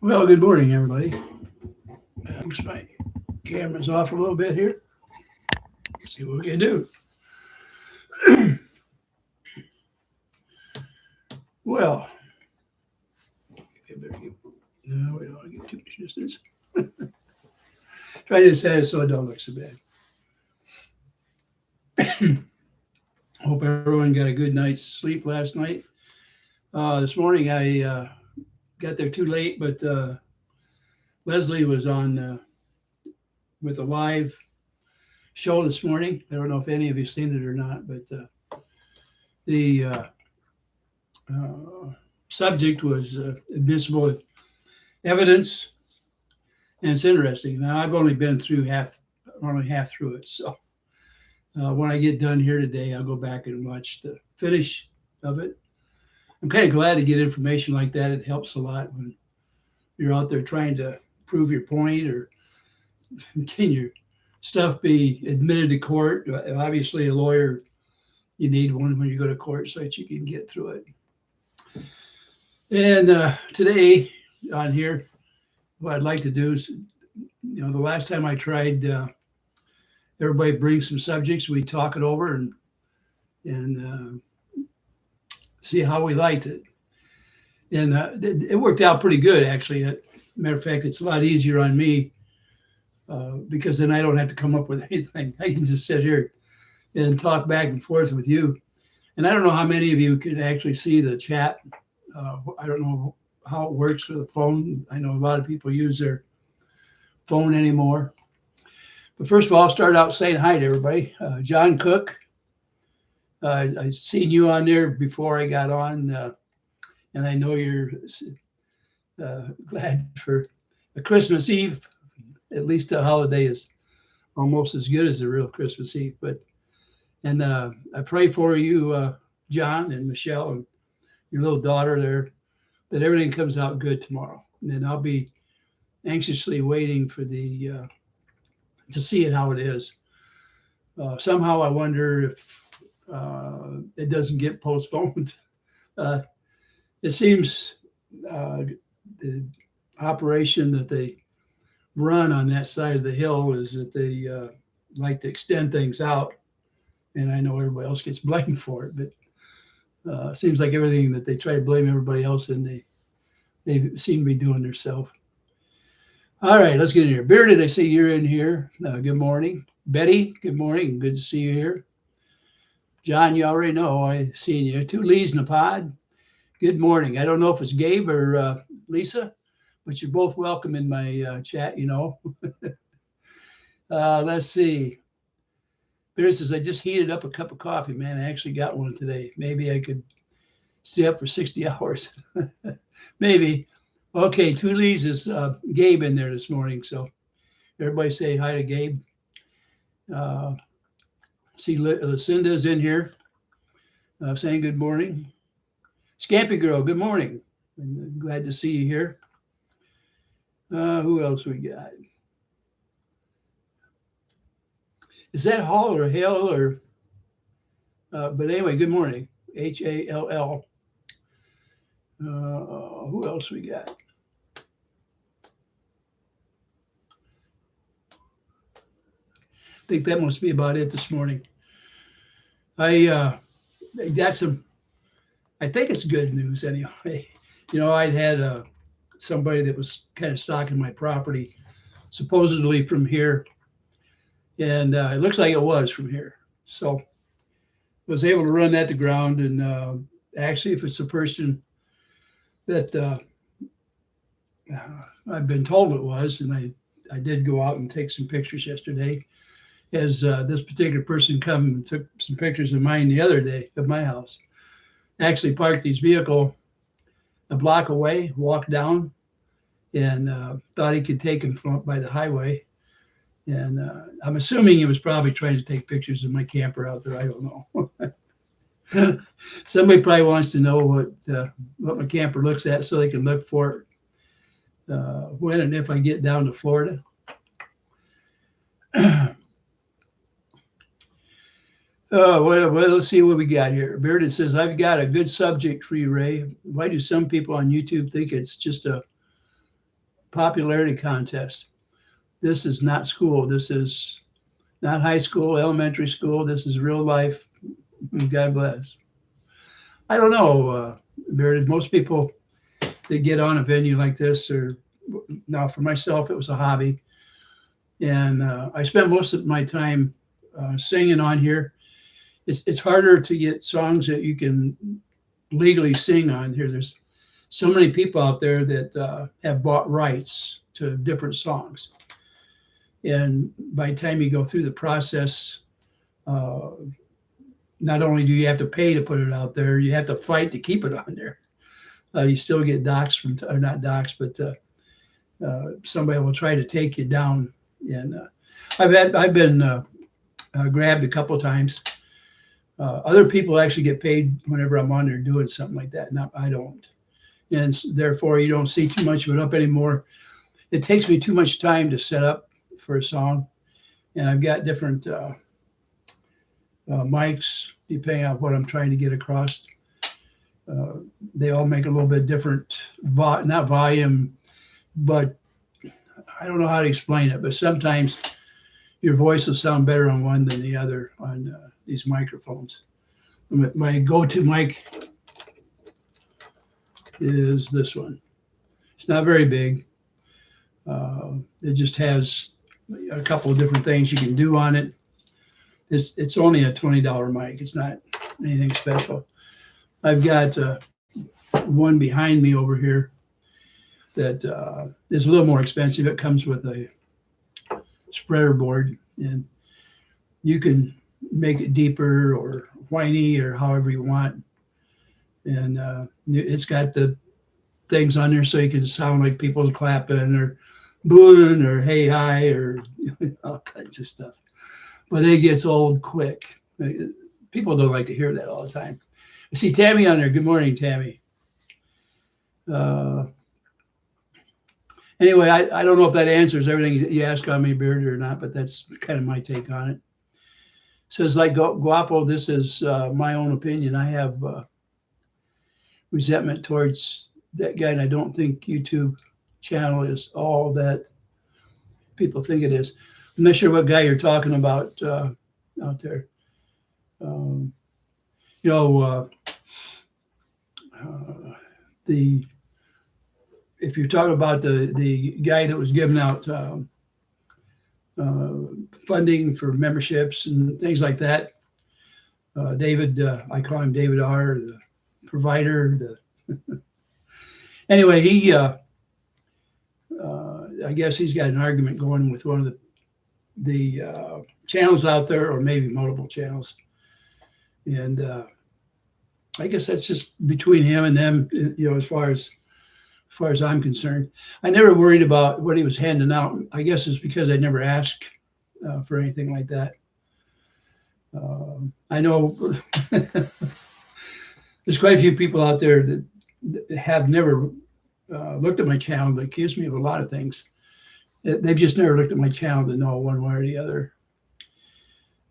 Well, good morning, everybody. Looks my camera's off a little bit here. Let's see what we can do. Well, no, we don't want to get too much distance. Try to set it so it don't look so bad. Hope everyone got a good night's sleep last night. This morning I got there too late, but Leslie was on with a live show this morning. I don't know if any of you seen it or not, but the subject was admissible evidence, and it's interesting. Now I've only been through only half through it, so when I get done here today, I'll go back and watch the finish of it. I'm kind of glad to get information like that. It helps a lot when you're out there trying to prove your point or can your stuff be admitted to court. Obviously, a lawyer, you need one when you go to court so that you can get through it. And today on here, what I'd like to do is, the last time I tried, everybody brings some subjects, we talk it over and see how we liked it. And it worked out pretty good, actually. Matter of fact, it's a lot easier on me because then I don't have to come up with anything. I can just sit here and talk back and forth with you. And I don't know how many of you can actually see the chat. I don't know how it works with the phone. I know a lot of people use their phone anymore. But first of all, I'll start out saying hi to everybody. John Cook, I seen you on there before I got on, and I know you're glad for a Christmas Eve. At least the holiday is almost as good as a real Christmas Eve. And I pray for you, John and Michelle, and your little daughter there, that everything comes out good tomorrow. And then I'll be anxiously waiting for to see it how it is. Somehow I wonder if it doesn't get postponed. It seems the operation that they run on that side of the hill is that they like to extend things out. And I know everybody else gets blamed for it, but it seems like everything that they try to blame everybody else in, they seem to be doing themselves. All right, let's get in here. Bearded, I see you're in here. Good morning. Betty, good morning. Good to see you here. John, you already know I've seen you. Two Lees in a pod. Good morning. I don't know if it's Gabe or Lisa, but you're both welcome in my chat, Let's see. Bear says, I just heated up a cup of coffee, man. I actually got one today. Maybe I could stay up for 60 hours. Maybe. Okay, Two Lees is Gabe in there this morning. So everybody say hi to Gabe. See Lucinda's in here saying good morning. Scampy Girl, good morning. I'm glad to see you here. Who else we got? Is that Hall or Hale or? But anyway, good morning. Hall. Who else we got? I think that must be about it this morning. I got some. I think it's good news anyway. I'd had somebody that was kind of stalking my property, supposedly from here. And it looks like it was from here. So was able to run that to ground. And actually, if it's a person that I've been told it was, and I did go out and take some pictures yesterday, as this particular person come and took some pictures of mine the other day of my house. Actually parked his vehicle a block away, walked down, and thought he could take him from up by the highway. And I'm assuming he was probably trying to take pictures of my camper out there. I don't know. Somebody probably wants to know what my camper looks at so they can look for it when and if I get down to Florida. Well, let's see what we got here. Bearded says, I've got a good subject for you, Ray. Why do some people on YouTube think it's just a popularity contest. This is not school. This is not high school, elementary school. This is real life. God bless. I don't know, Meredith. Most people that get on a venue like this are, now for myself, it was a hobby. And I spent most of my time singing on here. It's harder to get songs that you can legally sing on here. There's so many people out there that have bought rights to different songs. And by the time you go through the process, not only do you have to pay to put it out there, you have to fight to keep it on there. You still get doxxed from, or not doxxed, but somebody will try to take you down. And I've been grabbed a couple of times. Other people actually get paid whenever I'm on there doing something like that. No, I don't. And therefore, you don't see too much of it up anymore. It takes me too much time to set up for a song. And I've got different mics, depending on what I'm trying to get across. They all make a little bit different, not volume, but I don't know how to explain it. But sometimes your voice will sound better on one than the other on these microphones. My go-to mic is this one. It's not very big. It just has a couple of different things you can do on it. It's only a $20 mic. It's not anything special. I've got one behind me over here that is a little more expensive. It comes with a spreader board, and you can make it deeper or whiny or however you want. And it's got the things on there so you can sound like people clapping or booing or hey hi or all kinds of stuff. But it gets old quick. People don't like to hear that all the time. I see Tammy on there. Good morning, Tammy. Anyway, I don't know if that answers everything you ask on me, Beard, or not, but that's kind of my take on it. Says, like Guapo, this is my own opinion. I have resentment towards that guy, and I don't think YouTube channel is all that people think it is. I'm not sure what guy you're talking about out there. If you're talking about the guy that was giving out funding for memberships and things like that, David, I call him David R., the provider. Anyway, he, I guess he's got an argument going with one of the channels out there, or maybe multiple channels. And I guess that's just between him and them, as far as I'm concerned. I never worried about what he was handing out. I guess it's because I never asked for anything like that. I know there's quite a few people out there that have never looked at my channel that accuse me of a lot of things. They've just never looked at my channel to know one way or the other.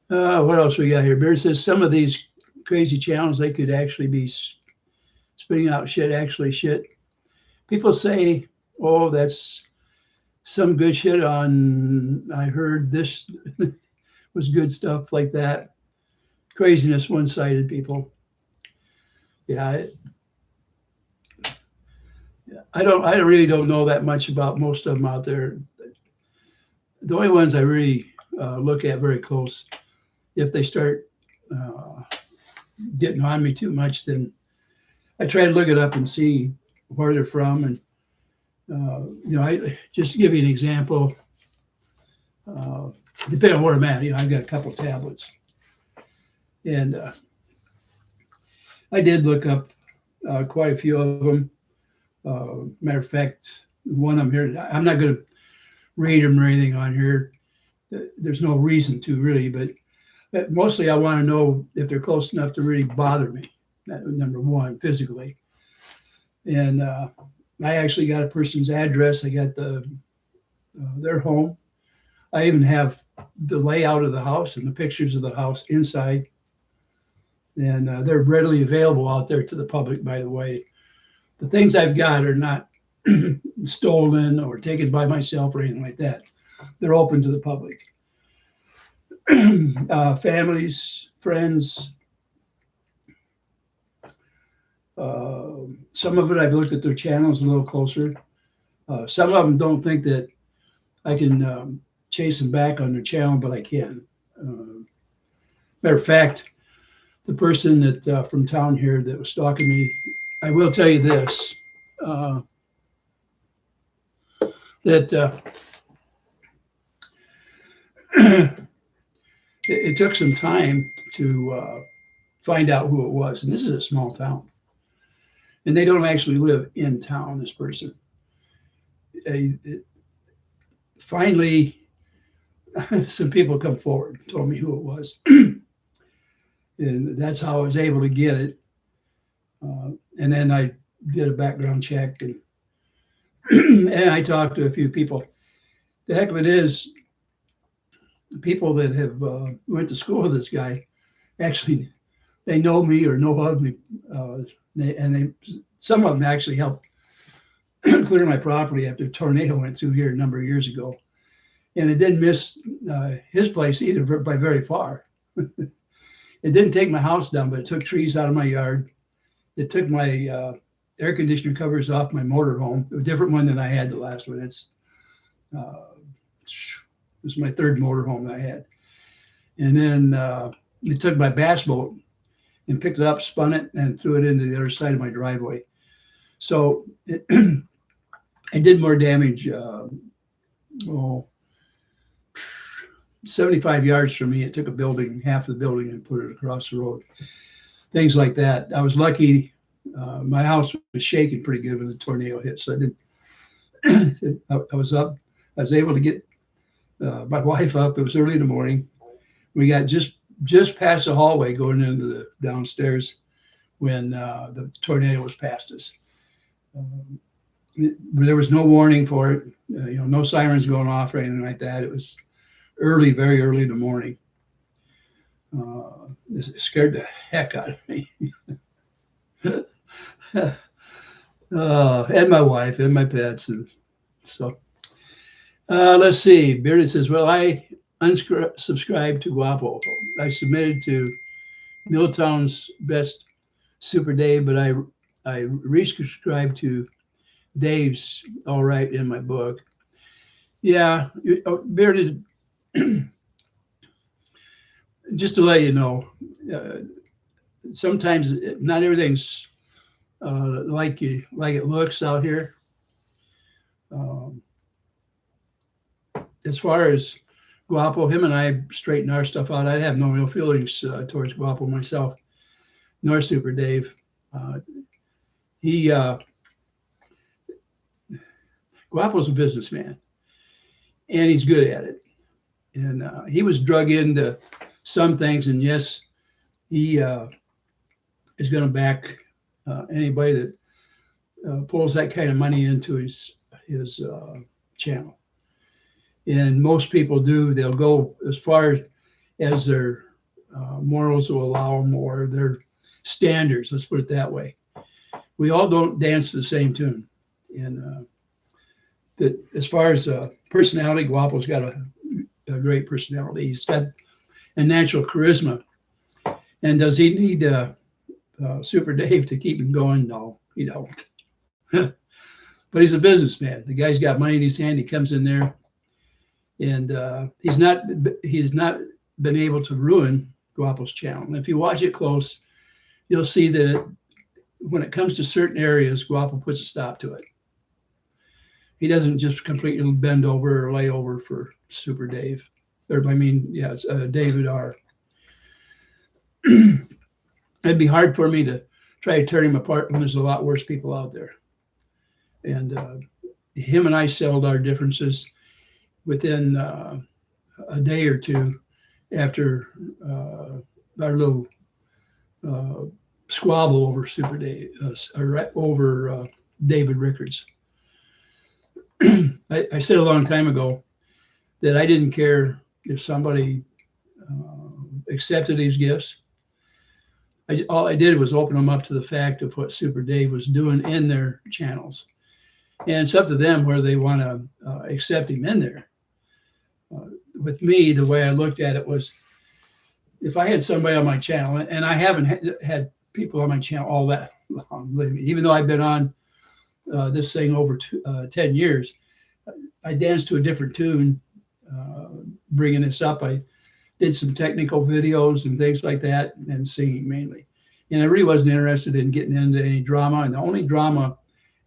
What else we got here? Bear says some of these crazy channels, they could actually be spitting out shit. People say, oh, that's some good shit on, I heard this was good stuff like that. Craziness, one-sided people. Yeah, I really don't know that much about most of them out there. The only ones I really look at very close, if they start getting on me too much, then I try to look it up and see where they're from. And I just to give you an example, depending on where I'm at, I've got a couple tablets, and I did look up quite a few of them. Matter of fact, one I'm here, I'm not going to read them or anything on here. There's no reason to really, but mostly I want to know if they're close enough to really bother me. Number one, physically. And I actually got a person's address. I got their home. I even have the layout of the house and the pictures of the house inside. And they're readily available out there to the public, by the way. The things I've got are not stolen or taken by myself or anything like that. They're open to the public. Families, friends. Some of it I've looked at their channels a little closer. Some of them don't think that I can chase them back on their channel, but I can. Matter of fact, the person that from town here that was stalking me, I will tell you this, that it took some time to find out who it was. And this is a small town. And they don't actually live in town, this person. Finally, some people come forward and told me who it was. And that's how I was able to get it. And then I did a background check and and I talked to a few people. The heck of it is, people that have went to school with this guy, actually, they know me or know of me. Some of them actually helped clear my property after a tornado went through here a number of years ago. And it didn't miss his place either by very far. It didn't take my house down, but it took trees out of my yard. It took my air conditioner covers off my motorhome, a different one than I had the last one. It was my third motorhome that I had. And then it took my bass boat and picked it up, spun it, and threw it into the other side of my driveway. So it did more damage, 75 yards from me. It took a building, half of the building, and put it across the road. Things like that. I was lucky. My house was shaking pretty good when the tornado hit. So I was up. I was able to get my wife up. It was early in the morning. We got just past the hallway going into the downstairs when the tornado was past us. There was no warning for it. No sirens going off or anything like that. It was early, very early in the morning. It scared the heck out of me. And my wife and my pets. And so let's see. Bearded says, well, I unsubscribed to Guapo. I submitted to Milltown's Best Super Dave, but I resubscribed to Dave's All Right in my book. Yeah, Bearded, just to let you know, sometimes not everything's like it looks out here. As far as Guapo, him and I straighten our stuff out. I have no real feelings towards Guapo myself, nor Super Dave. Guapo's a businessman, and he's good at it. And he was drug into some things, and yes, he is going to back anybody that pulls that kind of money into his channel. And most people do. They'll go as far as their morals will allow them, or their standards. Let's put it that way. We all don't dance to the same tune. And as far as personality, Guapo's got a great personality. He's got a natural charisma. And does he need Super Dave to keep him going? No, he don't. But he's a businessman. The guy's got money in his hand. He comes in there, and he's not been able to ruin Guapo's channel. And if you watch it close, you'll see that when it comes to certain areas, Guapo puts a stop to it. He doesn't just completely bend over or lay over for Super Dave. It's David R. It'd be hard for me to try to tear him apart when there's a lot worse people out there. And him and I settled our differences within a day or two after our little squabble over Super Dave, over David Rickards. I said a long time ago that I didn't care if somebody accepted these gifts. All I did was open them up to the fact of what Super Dave was doing in their channels. And it's up to them whether they want to accept him in there. With me, the way I looked at it was, if I had somebody on my channel, and I haven't had people on my channel all that long, believe me, even though I've been on this thing over 10 years, I danced to a different tune, bringing this up. I did some technical videos and things like that, and singing mainly. And I really wasn't interested in getting into any drama. And the only drama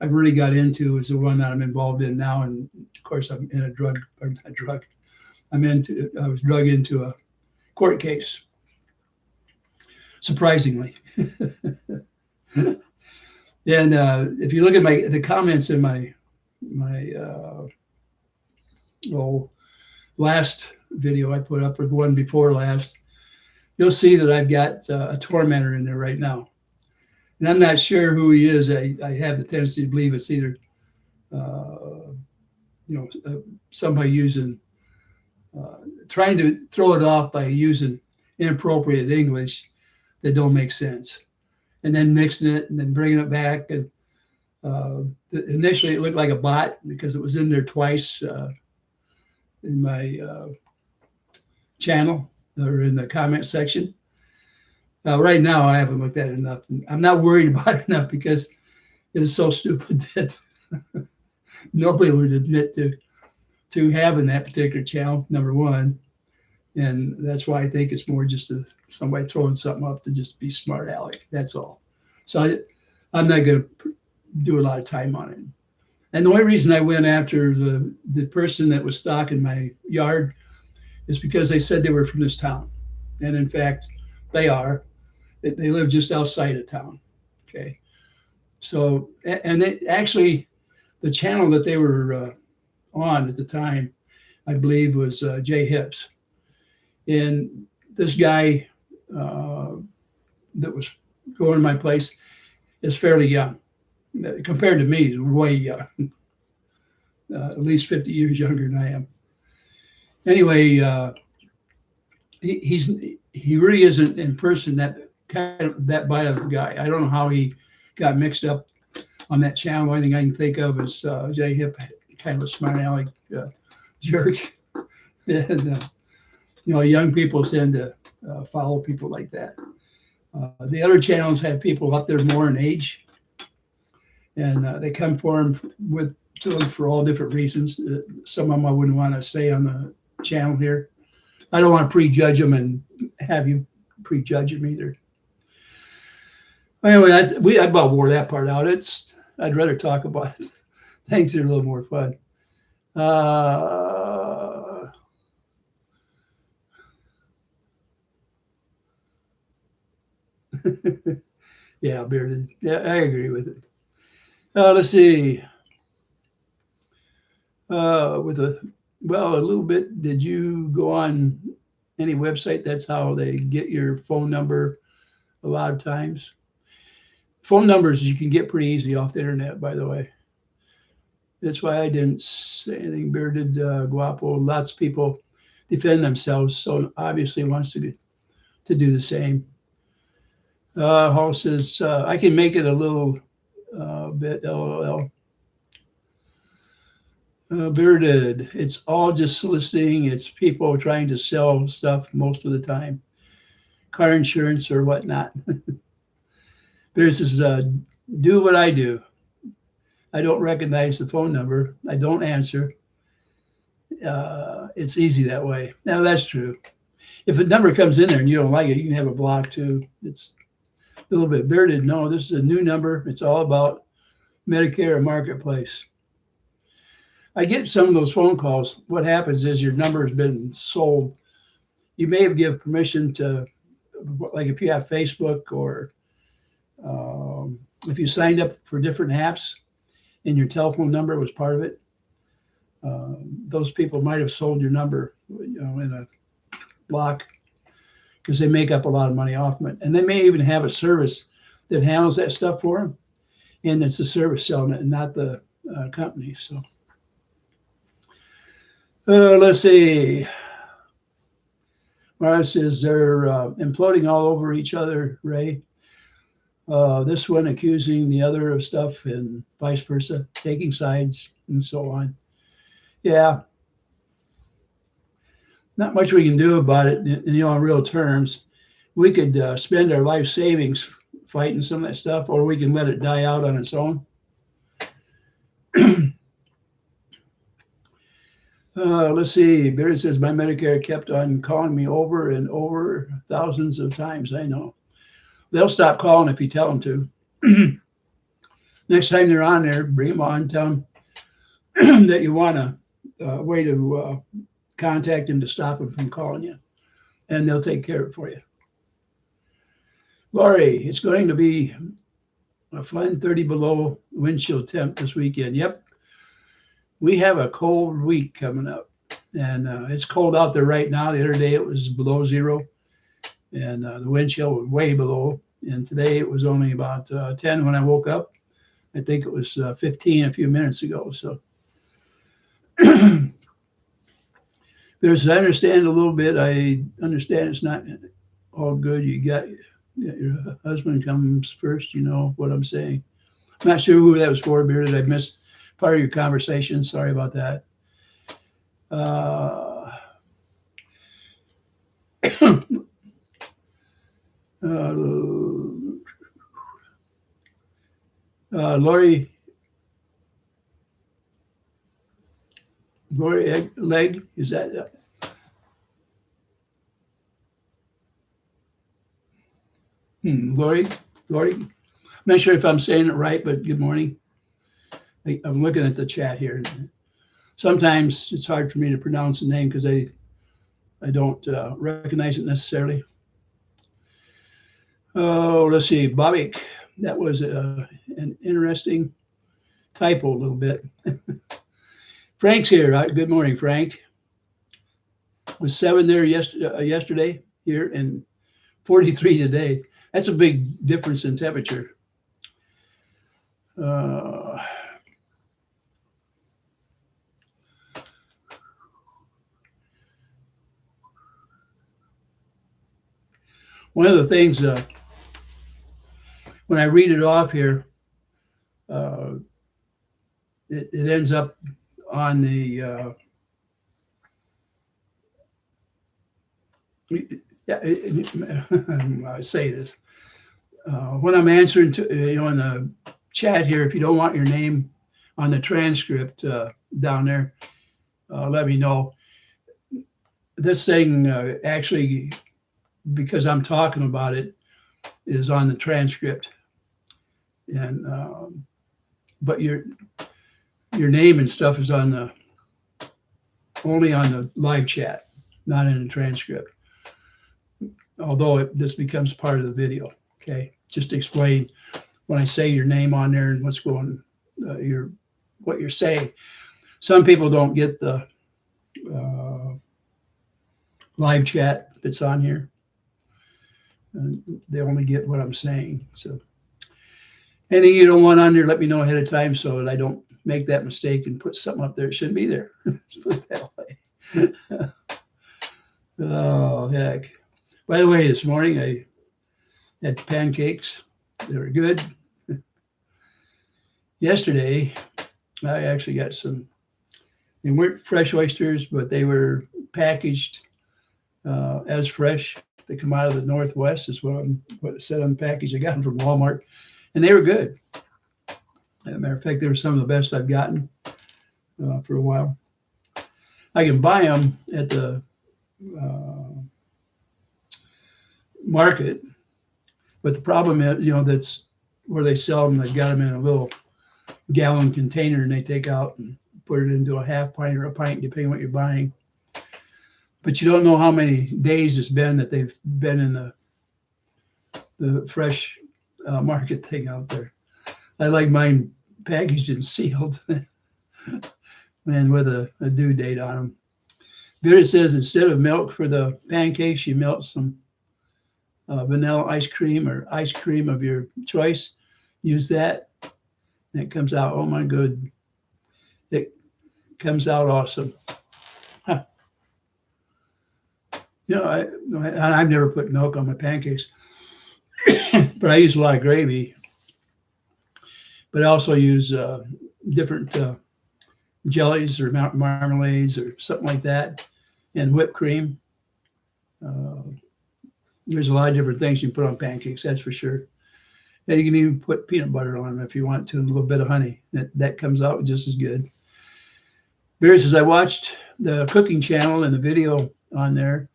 I've really got into is the one that I'm involved in now. And of course, I'm in I was drug into a court case, surprisingly. And if you look at the comments in my last video I put up, or the one before last, you'll see that I've got a tormentor in there right now. And I'm not sure who he is. I have the tendency to believe it's either, somebody using, trying to throw it off by using inappropriate English that don't make sense, and then mixing it and then bringing it back. And initially it looked like a bot because it was in there twice in my channel or in the comment section. Right now, I haven't looked at it enough. I'm not worried about it enough because it is so stupid that nobody would admit to having that particular channel, number one. And that's why I think it's more just somebody throwing something up to just be smart aleck. That's all. So I'm not going to do a lot of time on it. And the only reason I went after the person that was stalking my yard is because they said they were from this town. And in fact, they are. They live just outside of town. Okay. So, and they actually, the channel that they were on at the time, I believe, was Jay Hips. And this guy that was going to my place is fairly young. Compared to me, he's way young. At least 50 years younger than I am. Anyway, he really isn't in person that bad of a guy. I don't know how he got mixed up on that channel. The only thing I can think of is Jay Hip, kind of a smart aleck jerk. And, young people tend to follow people like that. The other channels have people up there more in age, and they come to them for all different reasons. Some of them I wouldn't want to say on the channel here. I don't want to prejudge them and have you prejudge them either. Anyway, I about wore that part out. I'd rather talk about things that are a little more fun. Yeah, bearded. Yeah, I agree with it. Let's see. A little bit. Did you go on any website? That's how they get your phone number a lot of times. Phone numbers you can get pretty easy off the internet, by the way. That's why I didn't say anything. Bearded Guapo. Lots of people defend themselves, so obviously wants to do the same. Hall says, I can make it a little bit LOL. Bearded, it's all just soliciting. It's people trying to sell stuff most of the time, car insurance or whatnot. This is do what I do. I don't recognize the phone number. I don't answer. It's easy that way. Now that's true. If a number comes in there and you don't like it, you can have a block too. It's a little bit bearded. No, this is a new number. It's all about Medicare and Marketplace. I get some of those phone calls. What happens is your number has been sold. You may have given permission to, like if you have Facebook or if you signed up for different apps and your telephone number was part of it, those people might have sold your number, in a block because they make up a lot of money off of it. And they may even have a service that handles that stuff for them. And it's the service selling it and not the company. So. Let's see. Mara says they're imploding all over each other, Ray. This one accusing the other of stuff and vice versa, taking sides and so on. Yeah, not much we can do about it, in real terms. We could spend our life savings fighting some of that stuff, or we can let it die out on its own. Let's see. Barry says, my Medicare kept on calling me over and over thousands of times. I know. They'll stop calling if you tell them to. Next time they're on there, bring them on, tell them that you want a way to contact them to stop them from calling you, and they'll take care of it for you. Lori, it's going to be a fun 30 below wind chill temp this weekend. Yep. We have a cold week coming up, and it's cold out there right now. The other day it was below zero, and the wind chill was way below. And today it was only about 10 when I woke up. I think it was 15 a few minutes ago. So there's, I understand a little bit. I understand it's not all good. You got your husband comes first. You know what I'm saying. I'm not sure who that was for, Bearded. I missed part of your conversation. Sorry about that. Lori Leg, is that? Lori, I'm not sure if I'm saying it right, but good morning. I'm looking at the chat here. Sometimes it's hard for me to pronounce the name because I don't recognize it necessarily. Oh, let's see, Bobik. That was an interesting typo a little bit. Frank's here. Good morning, Frank. It was 7 there yesterday here and 43 today. That's a big difference in temperature. One of the things, when I read it off here, it ends up on the, I say this, when I'm answering to, in the chat here, if you don't want your name on the transcript down there, let me know. This thing actually, because I'm talking about it, is on the transcript, and but your name and stuff is on the only on the live chat, not in the transcript. Although this becomes part of the video. Okay, just to explain when I say your name on there and what's going, what you're saying. Some people don't get the live chat that's on here. They only get what I'm saying. So anything you don't want on there, let me know ahead of time so that I don't make that mistake and put something up there. It shouldn't be there. Let's put it that way. Oh, heck. By the way, this morning I had pancakes. They were good. Yesterday, I actually got some, they weren't fresh oysters, but they were packaged as fresh. They come out of the Northwest is what it said on the package. I got them from Walmart, and they were good. As a matter of fact, they were some of the best I've gotten for a while. I can buy them at the market, but the problem is, that's where they sell them. They've got them in a little gallon container, and they take out and put it into a half pint or a pint, depending on what you're buying. But you don't know how many days it's been that they've been in the fresh market thing out there. I like mine packaged and sealed and with a due date on them. Vera says instead of milk for the pancakes, she melts some vanilla ice cream or ice cream of your choice. Use that, and it comes out, oh my good. It comes out awesome. Huh. I've never put milk on my pancakes. but I use a lot of gravy. But I also use different jellies or marmalades or something like that, and whipped cream. Uh, there's a lot of different things you can put on pancakes, that's for sure. And you can even put peanut butter on them if you want to, and a little bit of honey. That comes out just as good. Beer says, I watched the cooking channel and the video on there.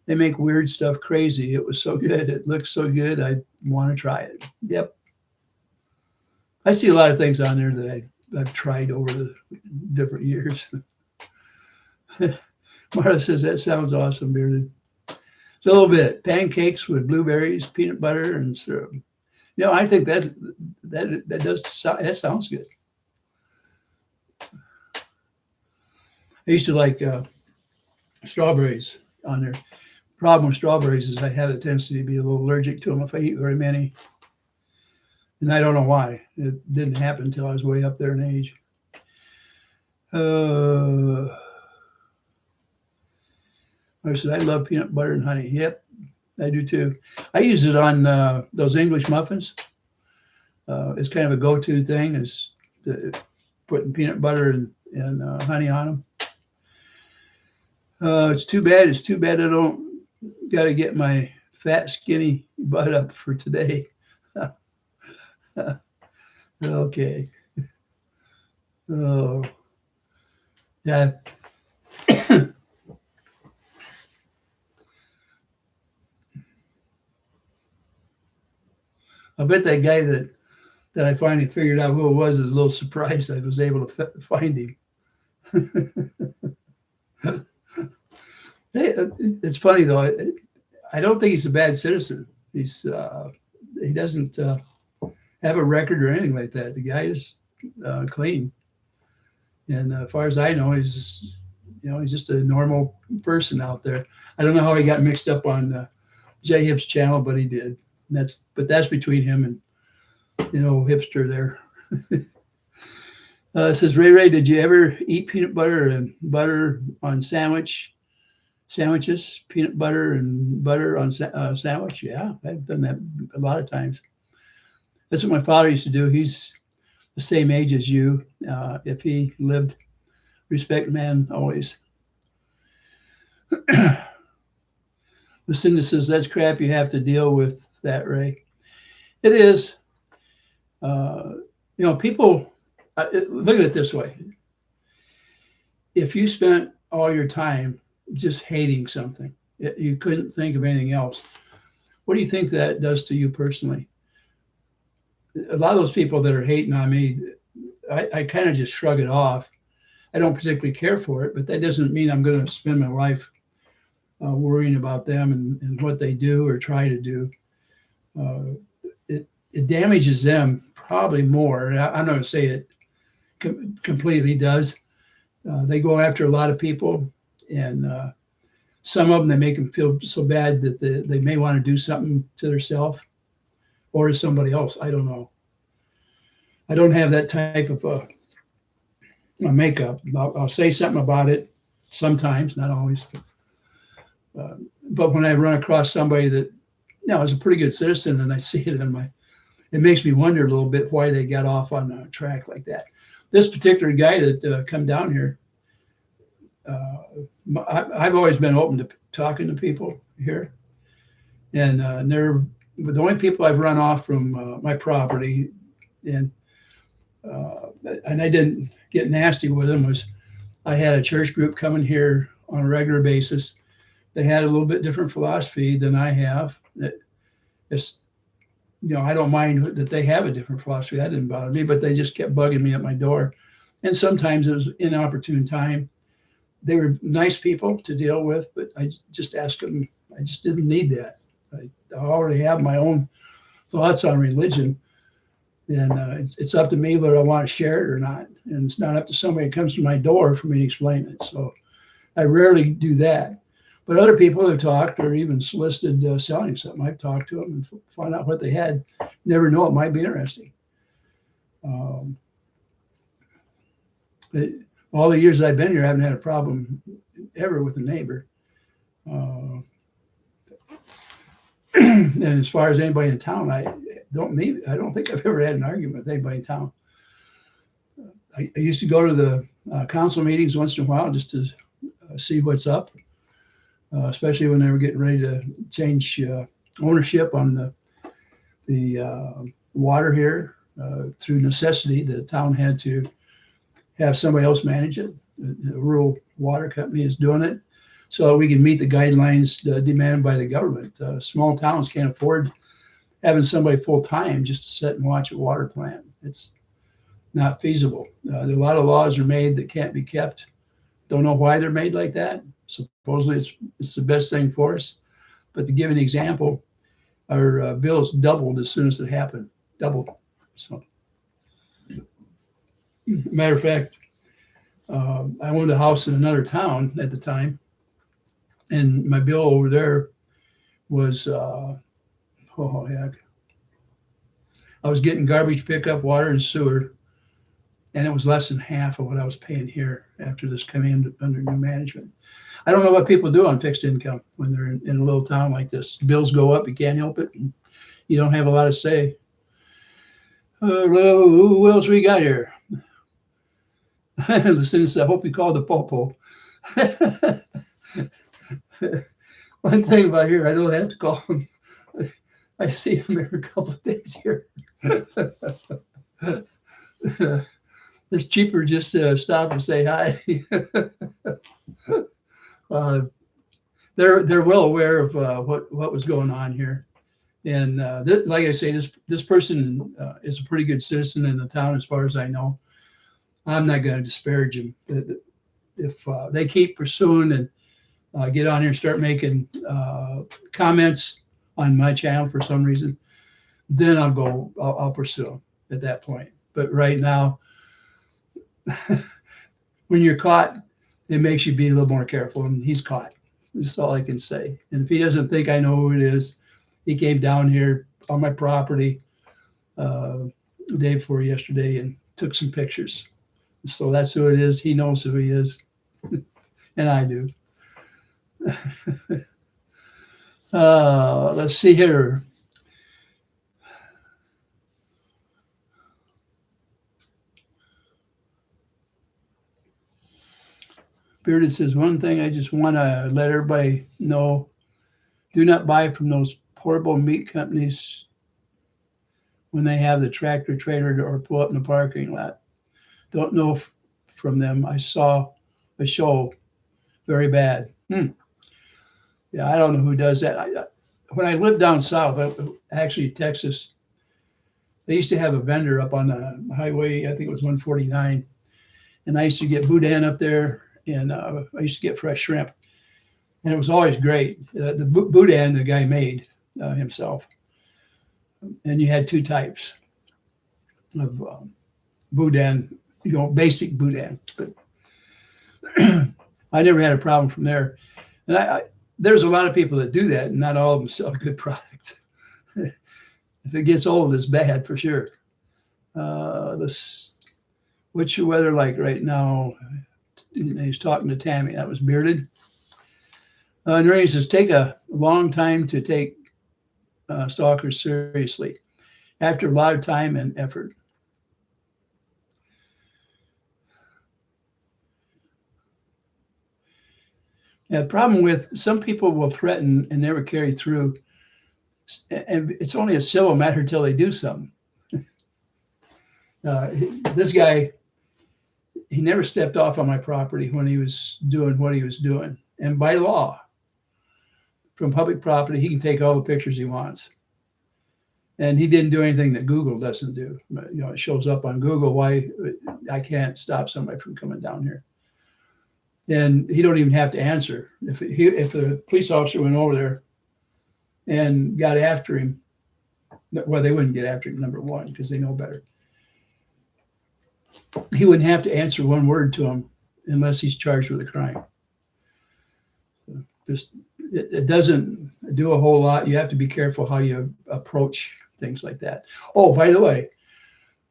They make weird stuff crazy. It was so good. It looks so good. I want to try it. Yep. I see a lot of things on there that I've tried over the different years. Martha says, that sounds awesome, Bearded. A little bit. Pancakes with blueberries, peanut butter, and syrup. I think that sounds good. I used to like strawberries on there. Problem with strawberries is I have a tendency to be a little allergic to them if I eat very many. And I don't know why. It didn't happen until I was way up there in age. I said, I love peanut butter and honey. Yep, I do too. I use it on those English muffins. It's kind of a go-to thing, is putting peanut butter and honey on them. It's too bad I don't got to get my fat, skinny butt up for today. Okay. Oh, yeah. I bet that guy that I finally figured out who it was a little surprised I was able to find him. It's funny though. I don't think he's a bad citizen. He doesn't have a record or anything like that. The guy is clean, and as far as I know, he's just a normal person out there. I don't know how he got mixed up on Jay Hip's channel, but he did. That's between him and hipster there. It says, Ray, did you ever eat peanut butter and butter on sandwiches? Peanut butter and butter on sandwich? Yeah, I've done that a lot of times. That's what my father used to do. He's the same age as you. If he lived, respect man always. Lucinda says, that's crap. You have to deal with that, Ray. It is. People, look at it this way. If you spent all your time just hating something, you couldn't think of anything else, what do you think that does to you personally? A lot of those people that are hating on me, I kind of just shrug it off. I don't particularly care for it, but that doesn't mean I'm going to spend my life worrying about them and what they do or try to do. It damages them probably more. I'm not going to say it completely does. They go after a lot of people, and some of them, they make them feel so bad that they may want to do something to themselves or to somebody else. I don't know. I don't have that type of makeup. I'll say something about it sometimes, not always. But when I run across somebody that is a pretty good citizen, and I see it it makes me wonder a little bit why they got off on a track like that. This particular guy that come down here, I've always been open to talking to people here, and they're the only people I've run off from my property, and I didn't get nasty with them. Was I had a church group coming here on a regular basis. They had a little bit different philosophy than I have. I don't mind that they have a different philosophy. That didn't bother me, but they just kept bugging me at my door. And sometimes it was inopportune time. They were nice people to deal with, but I just asked them. I just didn't need that. I already have my own thoughts on religion, and it's up to me whether I want to share it or not. And it's not up to somebody that comes to my door for me to explain it. So I rarely do that. But other people have talked or even solicited selling something. I've talked to them and found out what they had. Never know, it might be interesting. All the years I've been here, I haven't had a problem ever with a neighbor. And as far as anybody in town, I don't think I've ever had an argument with anybody in town. I used to go to the council meetings once in a while just to see what's up, especially when they were getting ready to change ownership on the water here. Through necessity, the town had to have somebody else manage it. The rural water company is doing it so we can meet the guidelines demanded by the government. Small towns can't afford having somebody full time just to sit and watch a water plant. It's not feasible. A lot of laws are made that can't be kept. Don't know why they're made like that. Supposedly it's the best thing for us. But to give an example, our bills doubled as soon as it happened. Doubled. So, matter of fact, I owned a house in another town at the time, and my bill over there was, oh heck, I was getting garbage pickup, water, and sewer, and it was less than half of what I was paying here after this came in under new management. I don't know what people do on fixed income when they're in a little town like this. Bills go up, you can't help it, and you don't have a lot to say. Who else we got here? Listen, I hope you call the popo. One thing about here, I don't have to call him. I see him every couple of days here. It's cheaper just to stop and say hi. They're well aware of what was going on here. And like I say, this person is a pretty good citizen in the town, as far as I know. I'm not going to disparage him. If they keep pursuing and get on here and start making comments on my channel for some reason, then I'll pursue them at that point. But right now, when you're caught, it makes you be a little more careful. And he's caught. That's all I can say. And if he doesn't think I know who it is, he came down here on my property the day before yesterday and took some pictures. So that's who it is. He knows who he is. And I do. Let's see here. Bearded says, one thing I just want to let everybody know, do not buy from those portable meat companies when they have the tractor trailer or pull up in the parking lot. Don't know from them. I saw a show, very bad. Yeah, I don't know who does that. When I lived down south, actually Texas, they used to have a vendor up on the highway, I think it was 149, and I used to get boudin up there, and I used to get fresh shrimp, and it was always great. The boudin the guy made himself, and you had two types of boudin, basic boudin, but I never had a problem from there. And there's a lot of people that do that, and not all of them sell good products. If it gets old, it's bad for sure. What's your weather like right now? He's talking to Tammy. That was Bearded. And Ray says, take a long time to take stalkers seriously. After a lot of time and effort. Yeah, the problem with some people will threaten and never carry through. And it's only a civil matter until they do something. This guy, he never stepped off on my property when he was doing what he was doing. And by law, from public property, he can take all the pictures he wants. And he didn't do anything that Google doesn't do. It shows up on Google why I can't stop somebody from coming down here. And he don't even have to answer. If the police officer went over there and got after him, well, they wouldn't get after him, number one, because they know better. He wouldn't have to answer one word to him unless he's charged with a crime. It doesn't do a whole lot. You have to be careful how you approach things like that. Oh, by the way,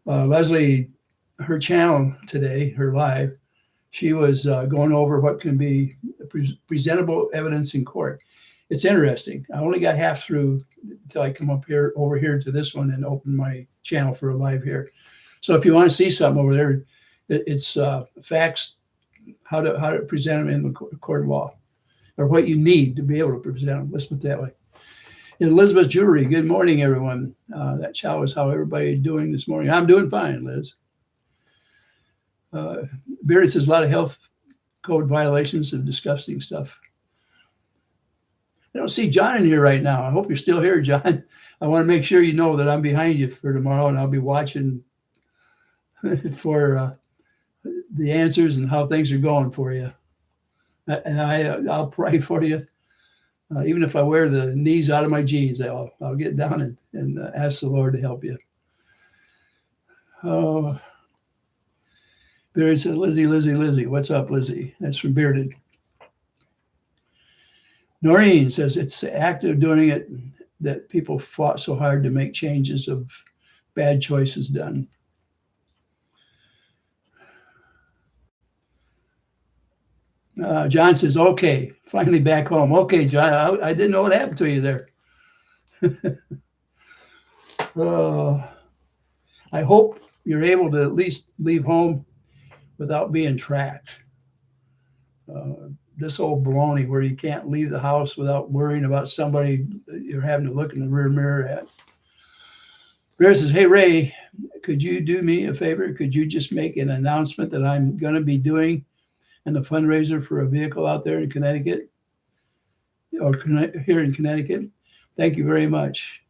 Leslie, her channel today, her live, she was going over what can be presentable evidence in court. it's interesting. I only got half through until I come up here over here to this one and open my channel for a live here. So if you want to see something over there, it's facts, how to present them in the court of law, or what you need to be able to present them. Let's put it that way. Elizabeth Jewelry, good morning, everyone. That chow is how everybody is doing this morning. I'm doing fine, Liz. Beardy says a lot of health code violations of disgusting stuff. I don't see John in here right now. I hope you're still here, John. I want to make sure you know that I'm behind you for tomorrow, and I'll be watching for the answers and how things are going for you. And I'll pray for you. Even if I wear the knees out of my jeans, I'll get down and ask the Lord to help you. Oh, Bearded says, Lizzie. What's up, Lizzie? That's from Bearded. Noreen says, it's the act of doing it that people fought so hard to make changes of bad choices done. John says, okay, finally back home. Okay, John, I didn't know what happened to you there. I hope you're able to at least leave home without being tracked. This old baloney where you can't leave the house without worrying about somebody you're having to look in the rear mirror at. Ray says, hey, Ray, could you do me a favor? Could you just make an announcement that I'm going to be doing and a fundraiser for a vehicle out there in Connecticut, or here in Connecticut? Thank you very much.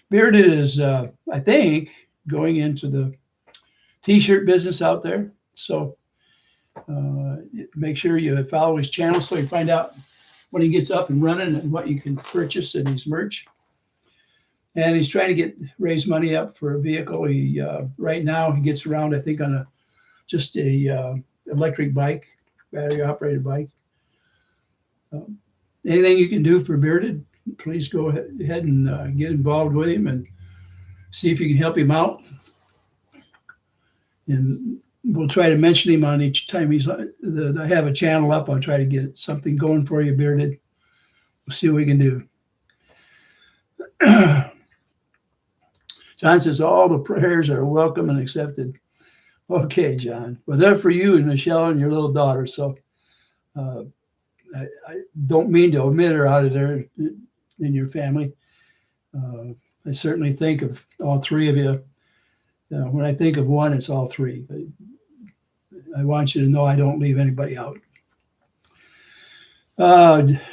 Bearded is, I think, going into the t-shirt business out there. So make sure you follow his channel so you find out when he gets up and running and what you can purchase in his merch. And he's trying to raise money up for a vehicle. He right now he gets around, I think, on just a electric bike, battery operated bike. Anything you can do for Bearded, please go ahead and get involved with him and see if you can help him out. And we'll try to mention him on each time that I have a channel up. I'll try to get something going for you, Bearded. We'll see what we can do. John says all the prayers are welcome and accepted. Okay, John. Well, they're for you and Michelle and your little daughter. So I don't mean to omit her out of there in your family. I certainly think of all three of you. When I think of one, it's all three. But I want you to know I don't leave anybody out.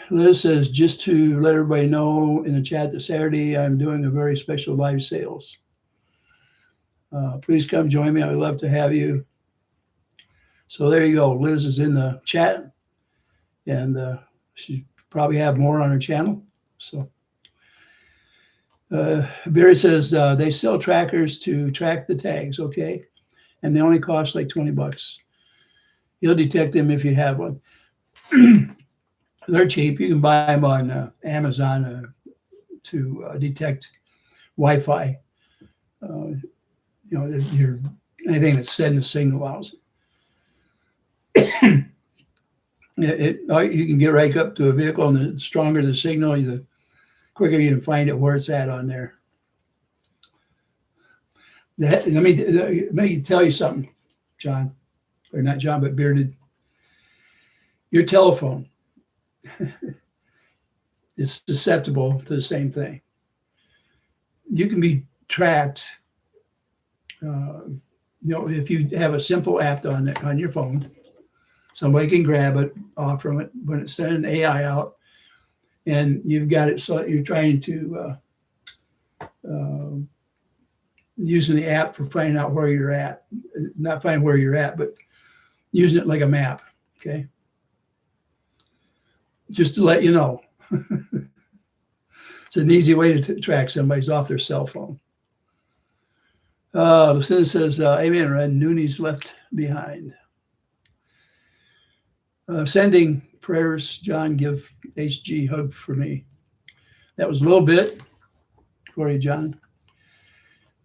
Liz says, just to let everybody know in the chat that Saturday, I'm doing a very special live sales. Please come join me. I would love to have you. So there you go. Liz is in the chat, and she probably have more on her channel. So Barry says they sell trackers to track the tags, okay? And they only cost like $20. You'll detect them if you have one. They're cheap. You can buy them on Amazon to detect Wi-Fi. Anything that's sending a signal out. You can get right up to a vehicle, and the stronger the signal, the quicker you can find it where it's at on there. Let me tell you something, John, or not John, but Bearded. Your telephone is susceptible to the same thing. You can be tracked. If you have a simple app on your phone, somebody can grab it off from it when it's sending AI out, and you've got it. So you're trying to using the app for finding out where you're at, not finding where you're at, but using it like a map. Okay. Just to let you know, it's an easy way to track somebody's off their cell phone. Lucinda says, amen, Red. Nooney's left behind. Sending prayers, John, give HG hug for me. That was a little bit for you, John.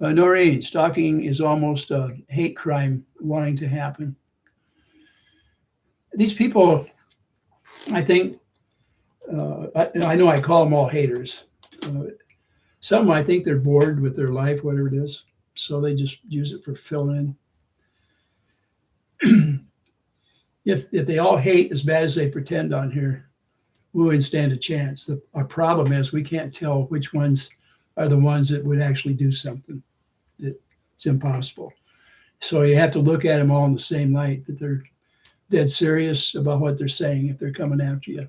Noreen, stalking is almost a hate crime wanting to happen. These people, I think, I know I call them all haters. Some I think they're bored with their life, whatever it is, so they just use it for filling in. If they all hate as bad as they pretend on here, we wouldn't stand a chance. Our problem is we can't tell which ones are the ones that would actually do something. It's impossible. So you have to look at them all in the same light, that they're dead serious about what they're saying if they're coming after you.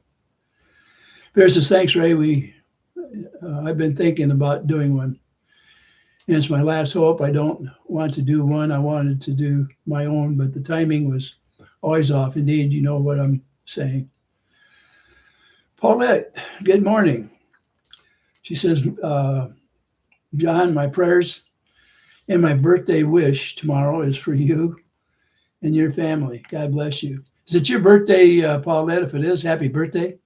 Bear says, thanks, Ray. I've been thinking about doing one. And it's my last hope. I don't want to do one. I wanted to do my own, but the timing was always off. Indeed, you know what I'm saying. Paulette, good morning. She says, John, my prayers and my birthday wish tomorrow is for you and your family. God bless you. Is it your birthday, Paulette? If it is, happy birthday.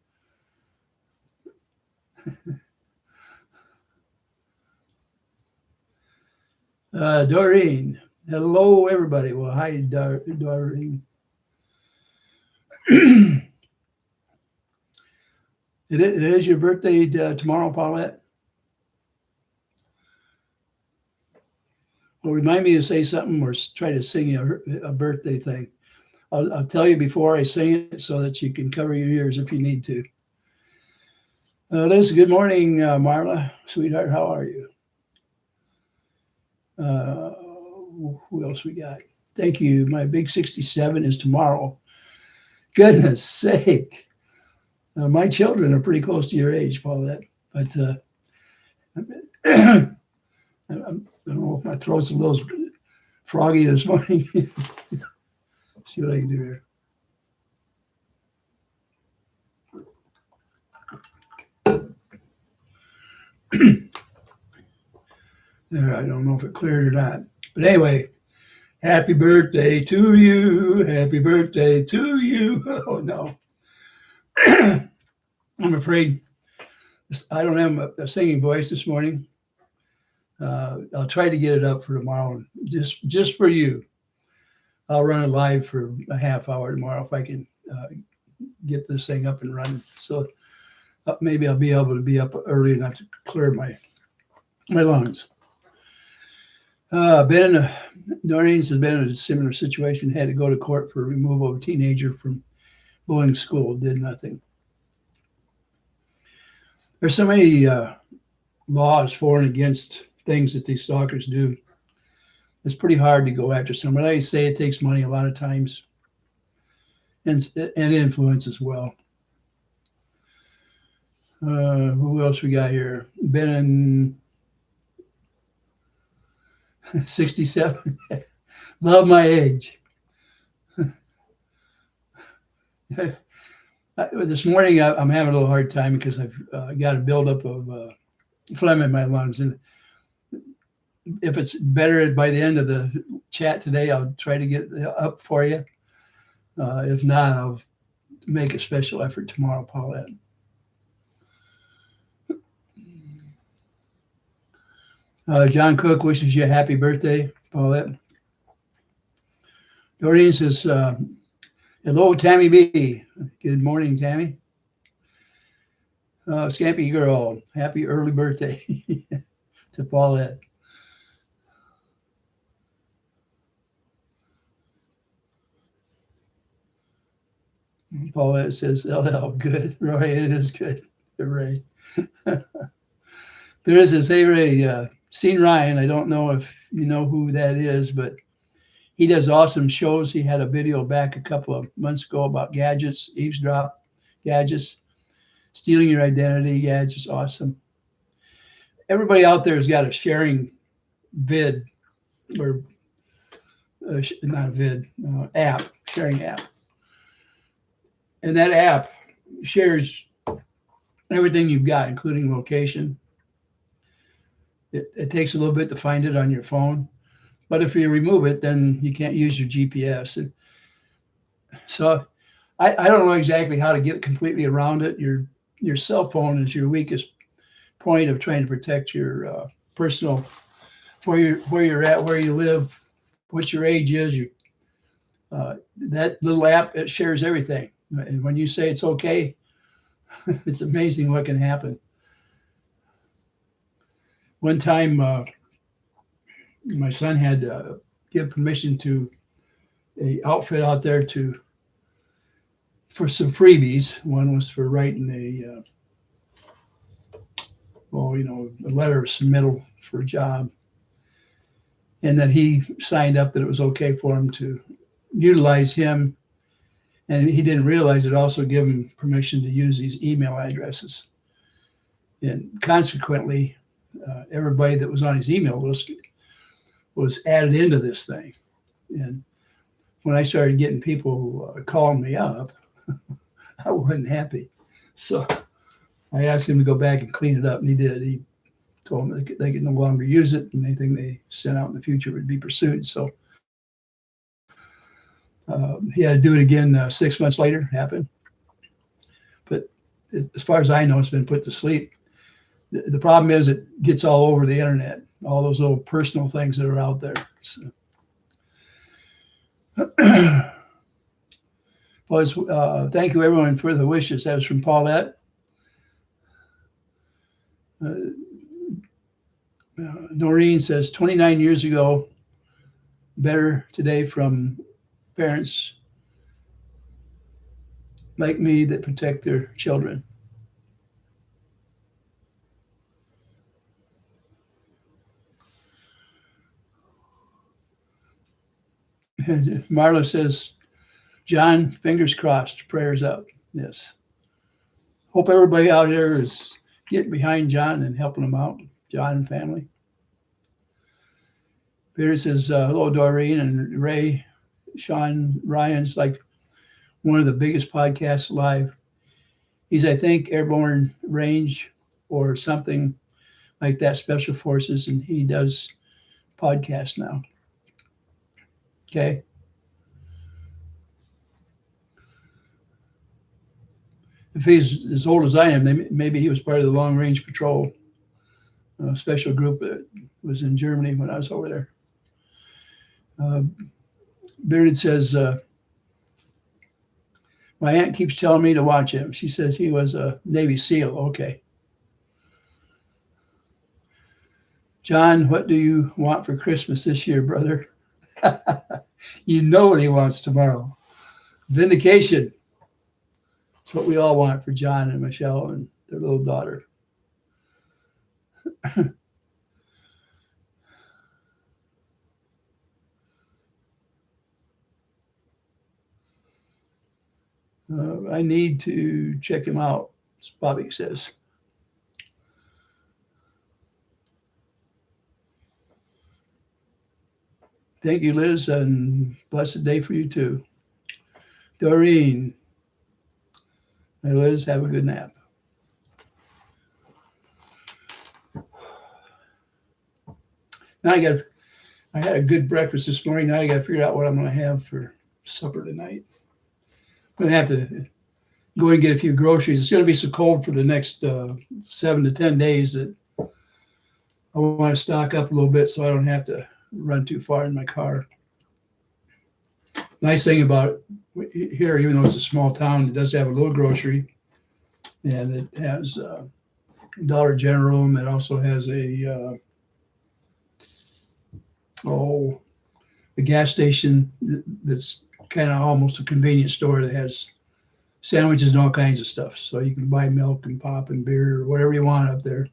Doreen, hello, everybody. Well, hi, Doreen. It is your birthday tomorrow, Paulette? Well, remind me to say something or try to sing a birthday thing. I'll tell you before I sing it so that you can cover your ears if you need to. Liz, good morning, Marla. Sweetheart, how are you? Who else we got? Thank you. My big 67 is tomorrow. Goodness sake. My children are pretty close to your age, Paulette. But I don't know if my throat's a little froggy this morning. See what I can do here. There, I don't know if it cleared or not. But anyway, happy birthday to you. Happy birthday to you. Oh, no. I'm afraid I don't have a singing voice this morning. I'll try to get it up for tomorrow, just for you. I'll run it live for a half hour tomorrow if I can get this thing up and running. So maybe I'll be able to be up early enough to clear my lungs. Doreen's has been in a similar situation, had to go to court for removal of a teenager from bullying school, did nothing. There's so many laws for and against things that these stalkers do. It's pretty hard to go after someone. Like I say, it takes money a lot of times and influence as well. Who else we got here? Been in 67. Love my age. This morning, I'm having a little hard time because I've got a buildup of phlegm in my lungs. And if it's better by the end of the chat today, I'll try to get it up for you. If not, I'll make a special effort tomorrow, Paulette. John Cook wishes you a happy birthday, Paulette. Doreen says, hello, Tammy B. Good morning, Tammy. Scampy Girl, happy early birthday to Paulette. Paulette says, LL, good. Roy, it is good. Ray. There is this, hey, Ray, seen Ryan. I don't know if you know who that is, but he does awesome shows. He had a video back a couple of months ago about gadgets, eavesdrop gadgets, stealing your identity gadgets. Awesome. Everybody out there has got a sharing vid or not a vid, app, sharing app. And that app shares everything you've got, including location. It takes a little bit to find it on your phone. But if you remove it, then you can't use your GPS. And so I don't know exactly how to get completely around it. Your cell phone is your weakest point of trying to protect your personal, where you're at, where you live, what your age is. That little app, it shares everything. And when you say it's okay, It's amazing what can happen. One time, my son had to give permission to a outfit out there for some freebies. One was for writing a letter of submittal for a job, and that he signed up that it was okay for him to utilize him, and he didn't realize it also gave him permission to use these email addresses, and consequently, everybody that was on his email list was added into this thing. And when I started getting people calling me up, I wasn't happy. So I asked him to go back and clean it up, and he did. He told them they could no longer use it, and anything they sent out in the future would be pursued. So he had to do it again 6 months later. Happened. But as far as I know, it's been put to sleep. The problem is it gets all over the internet, all those little personal things that are out there. So, thank you, everyone, for the wishes. That was from Paulette. Noreen says, 29 years ago, better today from parents like me that protect their children. And Marla says, John, fingers crossed, prayers up. Yes. Hope everybody out there is getting behind John and helping him out, John and family. Peter says, hello, Doreen and Ray. Sean Ryan's like one of the biggest podcasts alive. He's, I think, Airborne Range or something like that, Special Forces, and he does podcasts now. Okay. If he's as old as I am, maybe he was part of the Long Range Patrol special group that was in Germany when I was over there. Bearded says, my aunt keeps telling me to watch him. She says he was a Navy SEAL. Okay. John, what do you want for Christmas this year, brother? You know what he wants tomorrow. Vindication. It's what we all want for John and Michelle and their little daughter. I need to check him out, Bobby says. Thank you, Liz, and blessed day for you too. Doreen. Hey, Liz, have a good nap. Now I had a good breakfast this morning. Now I got to figure out what I'm going to have for supper tonight. I'm going to have to go and get a few groceries. It's going to be so cold for the next 7 to 10 days that I want to stock up a little bit so I don't have to run too far in my car. Nice thing about here, even though it's a small town, it does have a little grocery, and it has Dollar General, and it also has a gas station that's kind of almost a convenience store that has sandwiches and all kinds of stuff. So you can buy milk and pop and beer or whatever you want up there.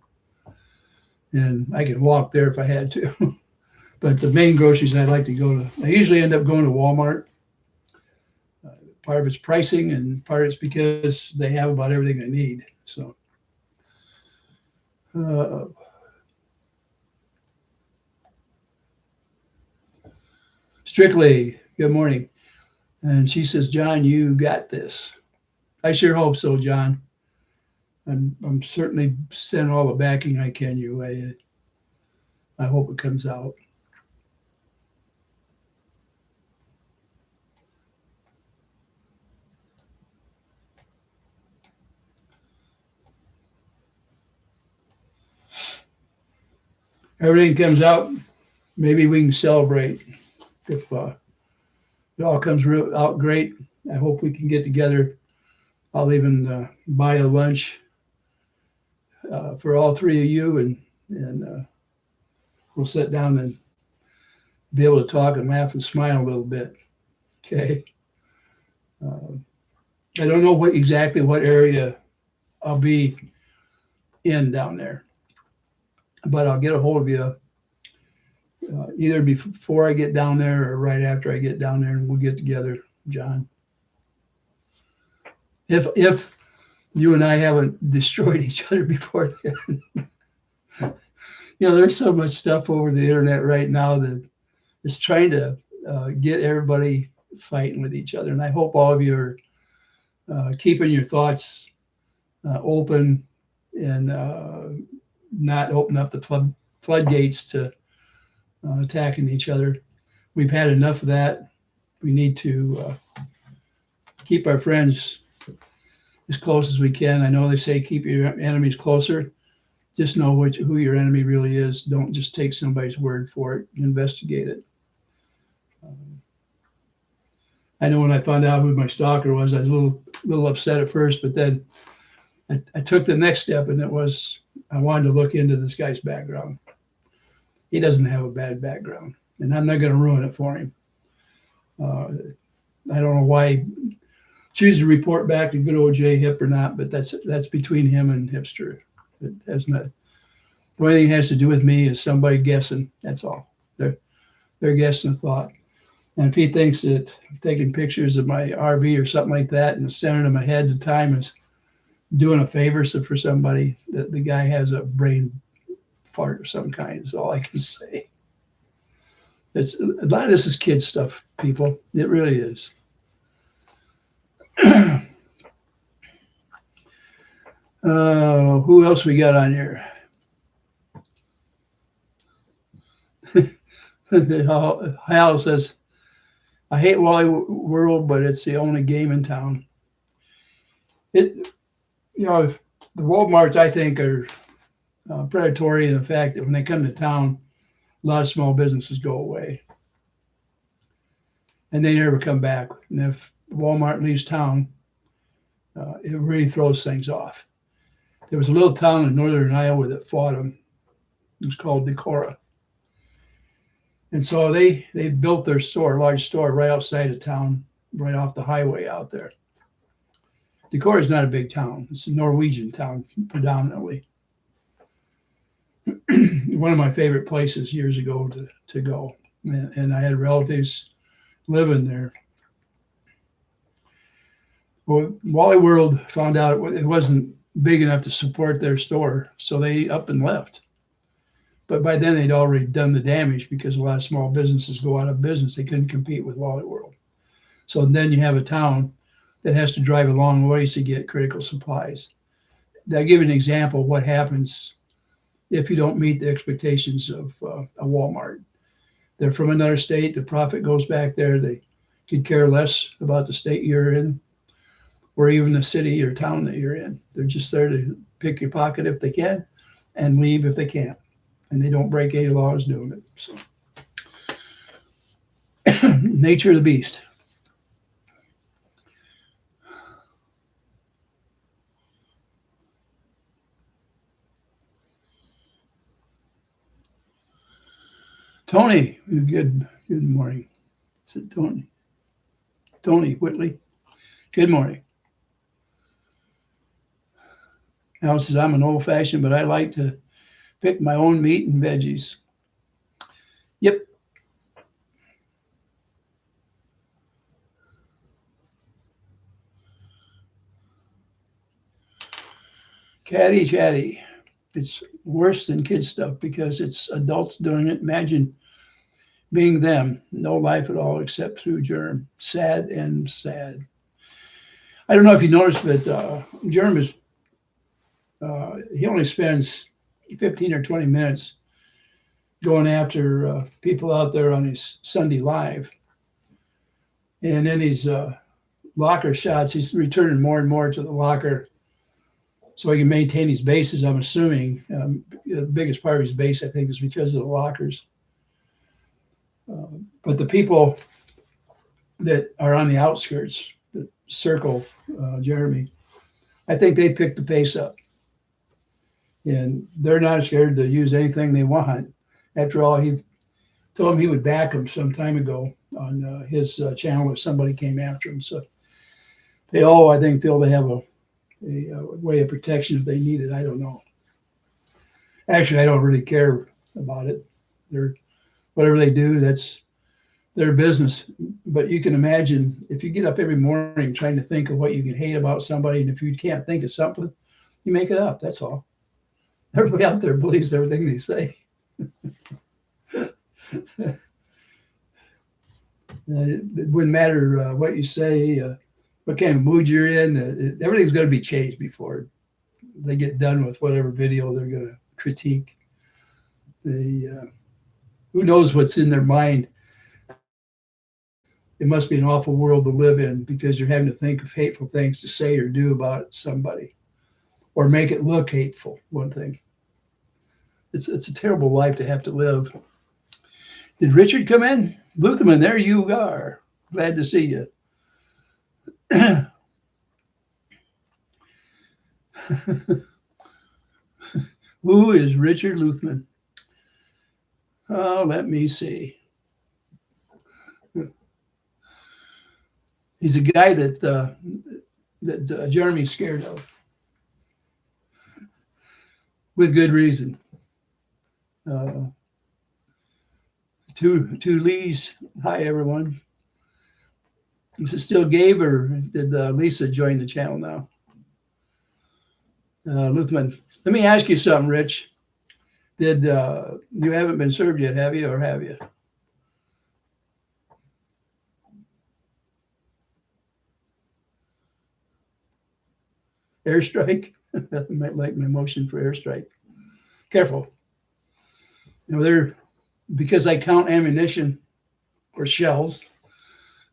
And I could walk there if I had to. But the main groceries I'd like to go to, I usually end up going to Walmart. Part of it's pricing and part of it's because they have about everything I need. So Strictly, good morning. And she says, John, you got this. I sure hope so, John. I'm certainly sending all the backing I can your way. I hope it comes out. Everything comes out, maybe we can celebrate. If it all comes out great, I hope we can get together I'll even buy a lunch for all three of you, and we'll sit down and be able to talk and laugh and smile a little bit. Okay. I don't know exactly what area I'll be in down there, but I'll get a hold of you either before I get down there or right after I get down there, and we'll get together, John. If you and I haven't destroyed each other before then. There's so much stuff over the internet right now that is trying to get everybody fighting with each other. And I hope all of you are keeping your thoughts open and not open up the floodgates to attacking each other. We've had enough of that. We need to keep our friends as close as we can. I know they say keep your enemies closer. Just know who your enemy really is. Don't just take somebody's word for it. Investigate it. I know when I found out who my stalker was, I was a little upset at first, but then I took the next step, and it was I wanted to look into this guy's background. He doesn't have a bad background, and I'm not going to ruin it for him. I don't know why he chooses to report back to good old Jay Hip or not, but that's between him and Hipster. It has not. The only thing it has to do with me is somebody guessing. That's all. They're guessing a thought. And if he thinks that taking pictures of my RV or something like that and sending them ahead of time is doing a favor for somebody, the guy has a brain fart of some kind is all I can say. A lot of this is kid stuff, people. It really is. Who else we got on here? Hal says, I hate Wally World, but it's the only game in town. The Walmarts, I think, are predatory in the fact that when they come to town, a lot of small businesses go away. And they never come back. And if Walmart leaves town, it really throws things off. There was a little town in northern Iowa that fought them. It was called Decorah. And so they built their large store right outside of town, right off the highway out there. Decorah is not a big town. It's a Norwegian town predominantly. One of my favorite places years ago to go. And I had relatives living there. Well, Wally World found out it wasn't big enough to support their store, so they up and left. But by then they'd already done the damage because a lot of small businesses go out of business. They couldn't compete with Wally World. So then you have a town that has to drive a long ways to get critical supplies. I'll give you an example of what happens if you don't meet the expectations of a Walmart. They're from another state. The profit goes back there. They could care less about the state you're in or even the city or town that you're in. They're just there to pick your pocket if they can and leave if they can't. And they don't break any laws doing it. So, nature of the beast. Tony, good morning. Is it Tony? Tony Whitley. Good morning. Al says, I'm an old-fashioned, but I like to pick my own meat and veggies. Yep. Catty chatty. It's worse than kid stuff because it's adults doing it. Imagine being them. No life at all except through germ. Sad and sad. I don't know if you noticed, but Germ is, he only spends 15 or 20 minutes going after people out there on his Sunday Live. And then his locker shots, he's returning more and more to the locker so he can maintain his bases, I'm assuming. The biggest part of his base, I think, is because of the lockers. But the people that are on the outskirts that circle Jeremy, I think they picked the pace up, and they're not scared to use anything they want. After all, he told him he would back him some time ago on his channel if somebody came after him. So they all, I think, feel they have a way of protection if they need it. I don't know. Actually, I don't really care about it. They're whatever they do, that's their business. But you can imagine if you get up every morning trying to think of what you can hate about somebody, and if you can't think of something, you make it up. That's all. Everybody out there believes everything they say. It wouldn't matter what you say, what kind of mood you're in. Everything's going to be changed before they get done with whatever video they're going to critique. Who knows what's in their mind? It must be an awful world to live in because you're having to think of hateful things to say or do about somebody, or make it look hateful. One thing. It's a terrible life to have to live. Did Richard come in? Luthman, there you are. Glad to see you. Who is Richard Luthman? Oh, let me see. He's a guy that Jeremy's scared of, with good reason. Two Lees. Hi, everyone. Is it still Gabe, or did Lisa join the channel now? Luthman, let me ask you something, Rich. Did you haven't been served yet, have you, or have you? Airstrike? I might like my motion for airstrike. Careful. You know, because I count ammunition or shells,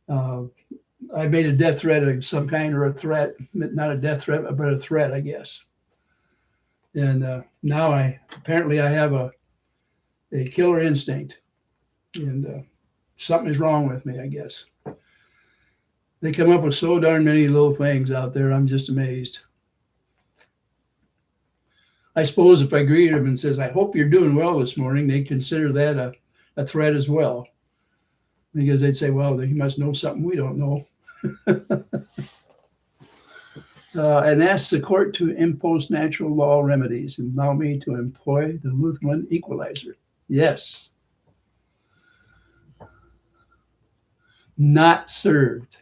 I made a death threat of some kind, or a threat, not a death threat, but a threat, I guess. And now apparently I have a killer instinct, and something is wrong with me, I guess. They come up with so darn many little things out there. I'm just amazed. I suppose if I greeted them and says, I hope you're doing well this morning, they consider that a threat as well. Because they'd say, well, he must know something we don't know. And ask the court to impose natural law remedies and allow me to employ the Luthman equalizer. Yes. Not served.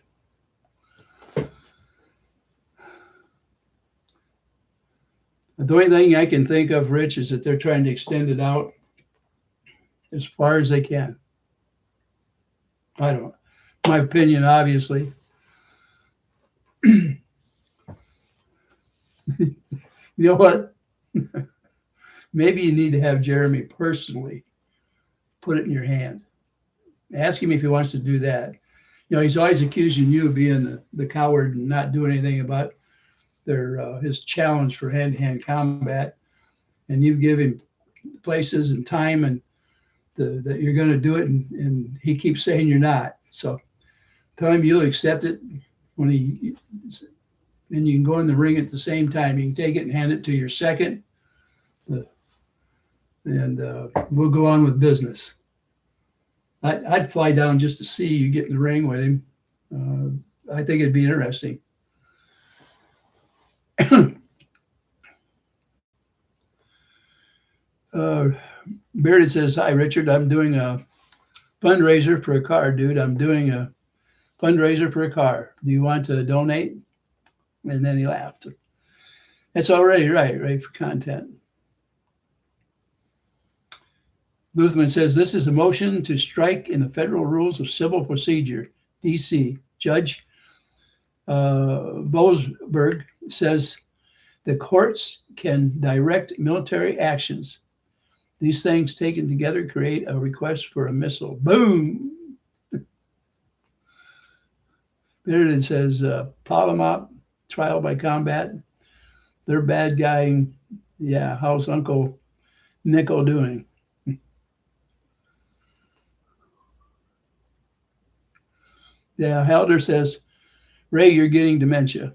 The only thing I can think of, Rich, is that they're trying to extend it out as far as they can. I don't know. My opinion, obviously. You know what? Maybe you need to have Jeremy personally put it in your hand. Ask him if he wants to do that. You know, he's always accusing you of being the coward and not doing anything about his challenge for hand-to-hand combat. And you give him places and time and that you're going to do it, and he keeps saying you're not. So tell him you'll accept it and you can go in the ring at the same time. You can take it and hand it to your second, and we'll go on with business. I'd fly down just to see you get in the ring with him. I think it'd be interesting. Bearded says, hi, Richard. I'm doing a fundraiser for a car, dude. I'm doing a fundraiser for a car. Do you want to donate? And then he laughed. That's already right for content. Luthman says, this is a motion to strike in the Federal Rules of Civil Procedure, DC. Judge Boasberg says the courts can direct military actions. These things taken together create a request for a missile. Boom! Bearded says, Palamop, trial by combat. They're bad guy. Yeah, how's Uncle Nico doing? Yeah, Helder says, Ray, you're getting dementia.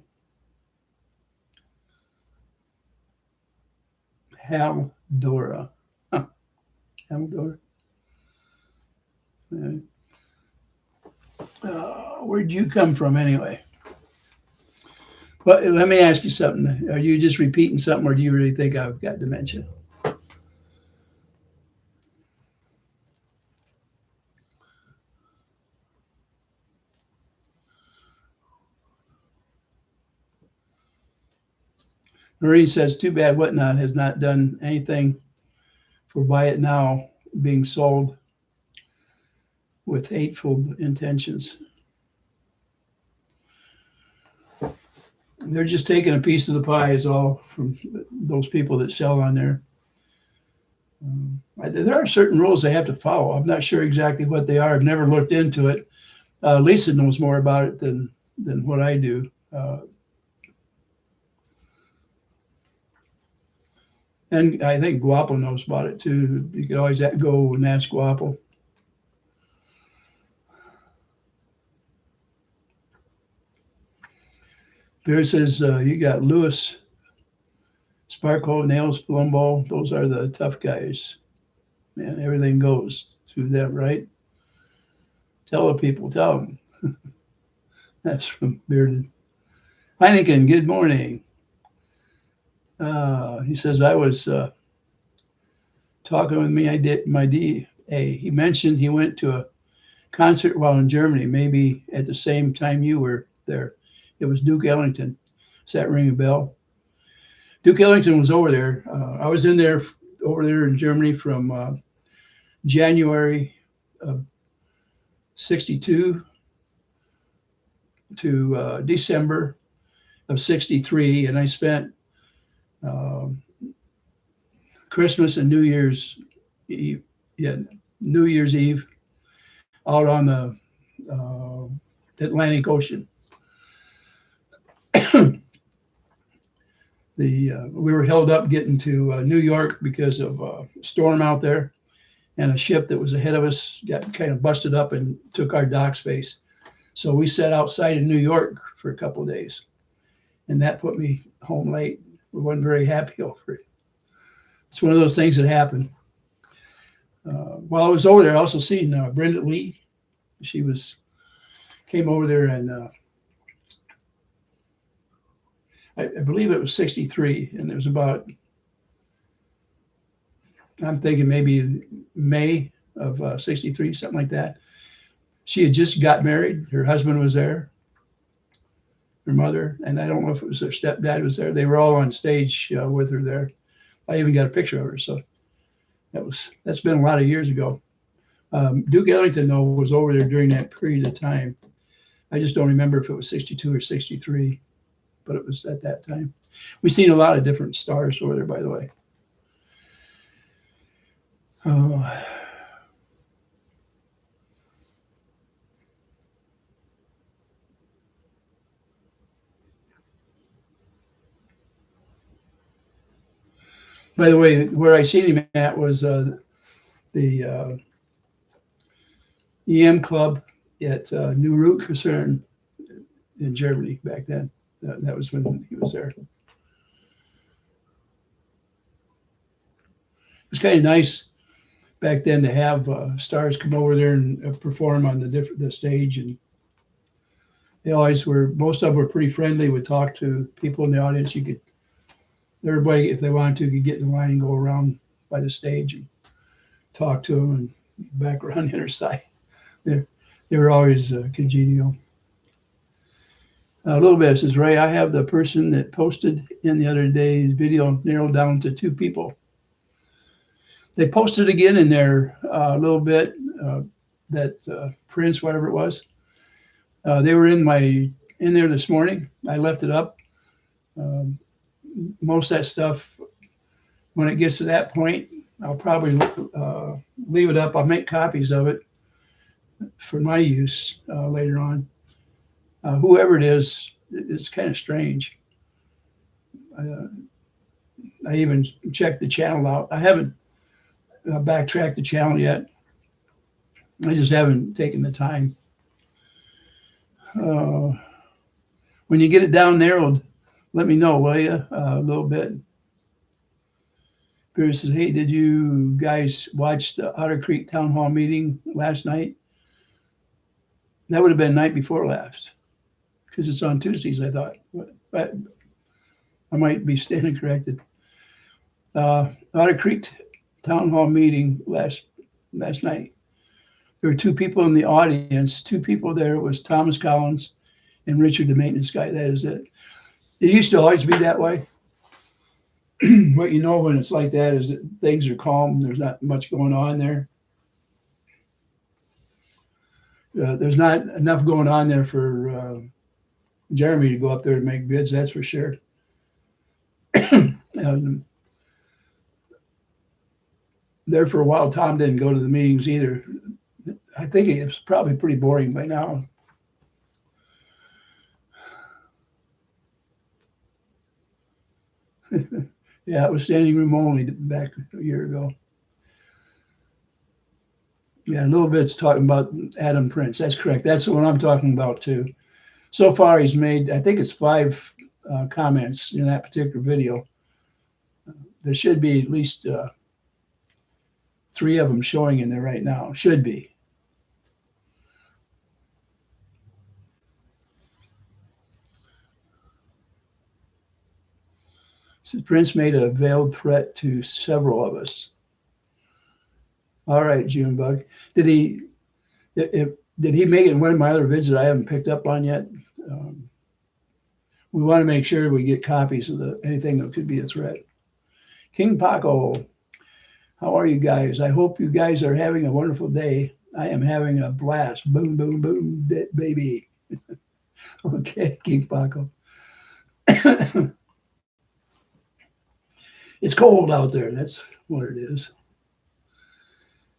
Haldora. Huh. Haldora. Where'd you come from anyway? Well, let me ask you something. Are you just repeating something, or do you really think I've got dementia? Marie says, too bad Whatnot has not done anything for Buy It Now being sold with hateful intentions. They're just taking a piece of the pie is all from those people that sell on there. There are certain rules they have to follow. I'm not sure exactly what they are. I've never looked into it. Lisa knows more about it than what I do. And I think Guapo knows about it too. You could always go and ask Guapo. Bear says, you got Lewis, Sparkle, Nails, Palumbo. Those are the tough guys. Man, everything goes through them, right? Tell the people, tell them. That's from Bearded. Heineken, good morning. He says, I was talking with me. I did my DA. He mentioned he went to a concert while in Germany, maybe at the same time you were there. It was Duke Ellington. Does that ring a bell? Duke Ellington was over there. I was over there in Germany from January of 62 to December of 63, and I spent Christmas and New Year's Eve, New Year's Eve out on the Atlantic Ocean. We were held up getting to New York because of a storm out there, and a ship that was ahead of us got kind of busted up and took our dock space. So we sat outside in New York for a couple of days, and that put me home late. We weren't very happy over it. It's one of those things that happen. While I was over there, I also seen Brenda Lee. She came over there, and I believe it was 63, and it was about, I'm thinking maybe May of 63, something like that. She had just got married. Her husband was there, her mother, and I don't know if it was her stepdad was there. They were all on stage with her there. I even got a picture of her. So that's been a lot of years ago. Duke Ellington, though, was over there during that period of time. I just don't remember if it was 62 or 63, but it was at that time. We've seen a lot of different stars over there, by the way. By the way, where I seen him at was the EM Club at New Root Concern in Germany back then. That was when he was there. It was kind of nice back then to have stars come over there and perform on the stage, and they always were. Most of them were pretty friendly. Would talk to people in the audience. Everybody, if they wanted to, could get in line and go around by the stage and talk to them, and back around the other side. They were always congenial. A little bit says, Ray, I have the person that posted in the other day's video narrowed down to 2 people. They posted again in there a little bit, that Prince, whatever it was. They were in there this morning. I left it up. Most of that stuff, when it gets to that point, I'll probably leave it up. I'll make copies of it for my use later on. Whoever it is, it's kind of strange. I even checked the channel out. I haven't backtracked the channel yet. I just haven't taken the time. When you get it down narrowed, let me know, will you? A little bit. Barry says, hey, did you guys watch the Otter Creek Town Hall meeting last night? That would have been night before last, because it's on Tuesdays, I thought. But I might be standing corrected. Otter Creek Town Hall meeting last night. There were two people in the audience, two people there. It was Thomas Collins and Richard, the maintenance guy. That is it. It used to always be that way. What you know when it's like that is that things are calm. There's not much going on there. There's not enough going on there for Jeremy to go up there and make bids, that's for sure. There for a while, Tom didn't go to the meetings either. I think it's probably pretty boring by now. Yeah, it was standing room only back a year ago. Yeah, a little bit's talking about Adam Prince. That's correct. That's the one I'm talking about too. So far, he's made, I think it's 5 comments in that particular video. There should be at least 3 of them showing in there right now. Should be. So Prince made a veiled threat to several of us. All right, Junebug. Did he make it in one of my other vids that I haven't picked up on yet? We want to make sure we get copies of anything that could be a threat. King Paco, how are you guys? I hope you guys are having a wonderful day. I am having a blast. Boom, boom, boom, baby. Okay, King Paco. It's cold out there. That's what it is.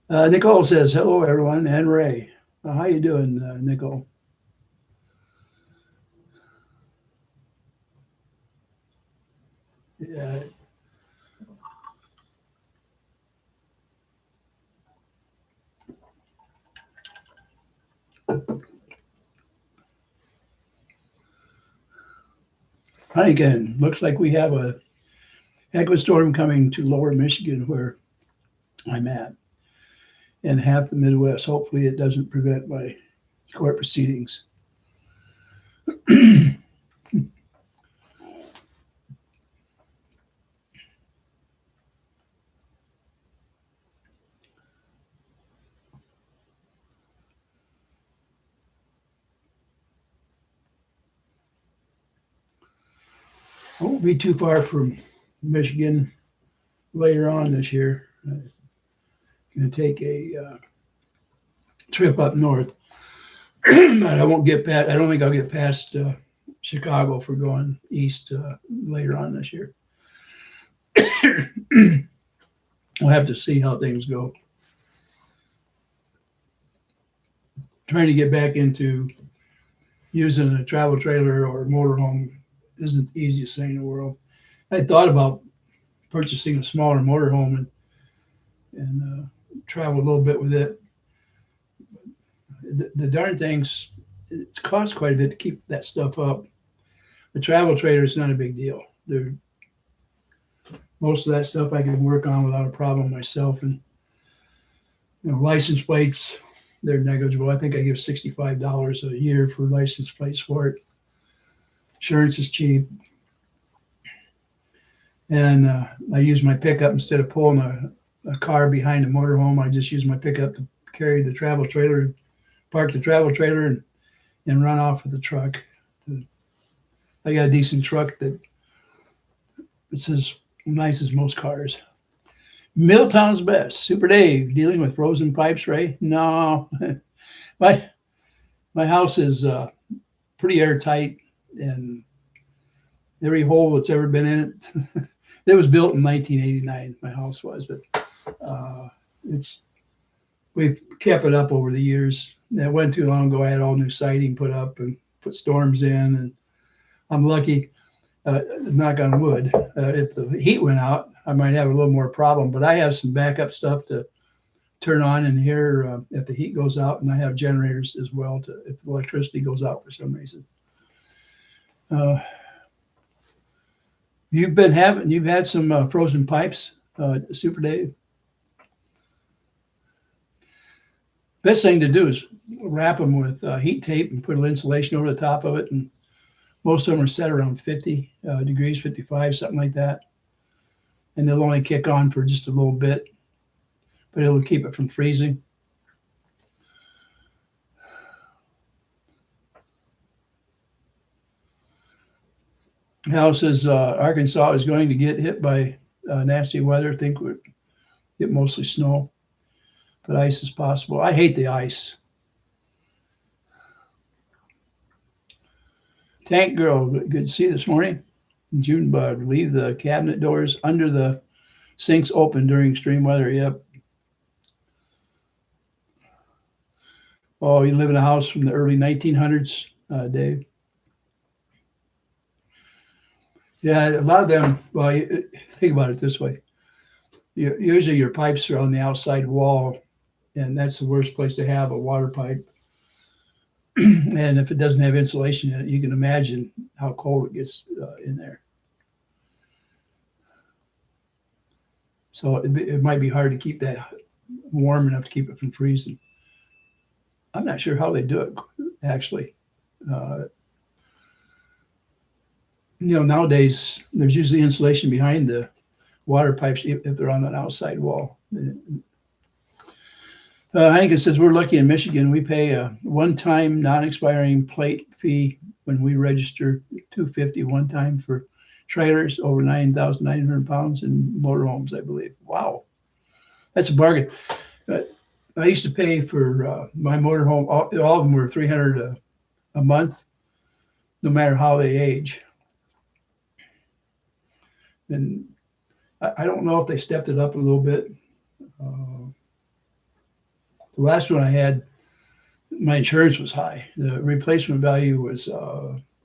Nicole says, hello, everyone, and Ray. How you doing, Nicole? Yeah. Hi again. Looks like we have a heck of a storm coming to lower Michigan where I'm at, and half the Midwest. Hopefully it doesn't prevent my court proceedings. I won't be too far from Michigan later on this year. I'm going to take a trip up north. I won't get past, I don't think I'll get past Chicago for going east later on this year. We'll have to see how things go. Trying to get back into using a travel trailer or motorhome isn't the easiest thing in the world. I thought about purchasing a smaller motorhome and travel a little bit with it. The darn things, it's cost quite a bit to keep that stuff up. The travel trailer is not a big deal. Most of that stuff I can work on without a problem myself. And license plates, they're negligible. I think I give $65 a year for license plates for it. Insurance is cheap. And I use my pickup instead of pulling a car behind a motorhome. I just use my pickup to carry the travel trailer, park the travel trailer, and run off with the truck. I got a decent truck that it's as nice as most cars. Middletown's best. Super Dave, dealing with frozen pipes, Ray? No. My house is pretty airtight, and every hole that's ever been in it. It was built in 1989, my house was, but we've kept it up over the years. That wasn't too long ago. I had all new siding put up and put storms in, and I'm lucky, knock on wood, if the heat went out, I might have a little more problem, but I have some backup stuff to turn on in here if the heat goes out, and I have generators as well if the electricity goes out for some reason. You've had some frozen pipes, Super Dave? Best thing to do is wrap them with heat tape and put a little insulation over the top of it. And most of them are set around 50 degrees, 55, something like that. And they'll only kick on for just a little bit, but it'll keep it from freezing. Hal says Arkansas is going to get hit by nasty weather. I think we'll get mostly snow, but ice is possible. I hate the ice. Tank Girl, good to see you this morning. Junebug, leave the cabinet doors under the sinks open during extreme weather. Yep. Oh, you live in a house from the early 1900s, Dave? Yeah, a lot of them, well, think about it this way. Usually your pipes are on the outside wall, and that's the worst place to have a water pipe. And if it doesn't have insulation in it, you can imagine how cold it gets in there. So it might be hard to keep that warm enough to keep it from freezing. I'm not sure how they do it, actually. Nowadays, there's usually insulation behind the water pipes if they're on an outside wall. Hank says, we're lucky in Michigan. We pay a one-time non-expiring plate fee when we register, $250 one time for trailers over 9,900 pounds in motorhomes, I believe. Wow, that's a bargain. I used to pay for my motorhome. All of them were $300 a month, no matter how they age. And I don't know if they stepped it up a little bit. The last one I had, my insurance was high. The replacement value was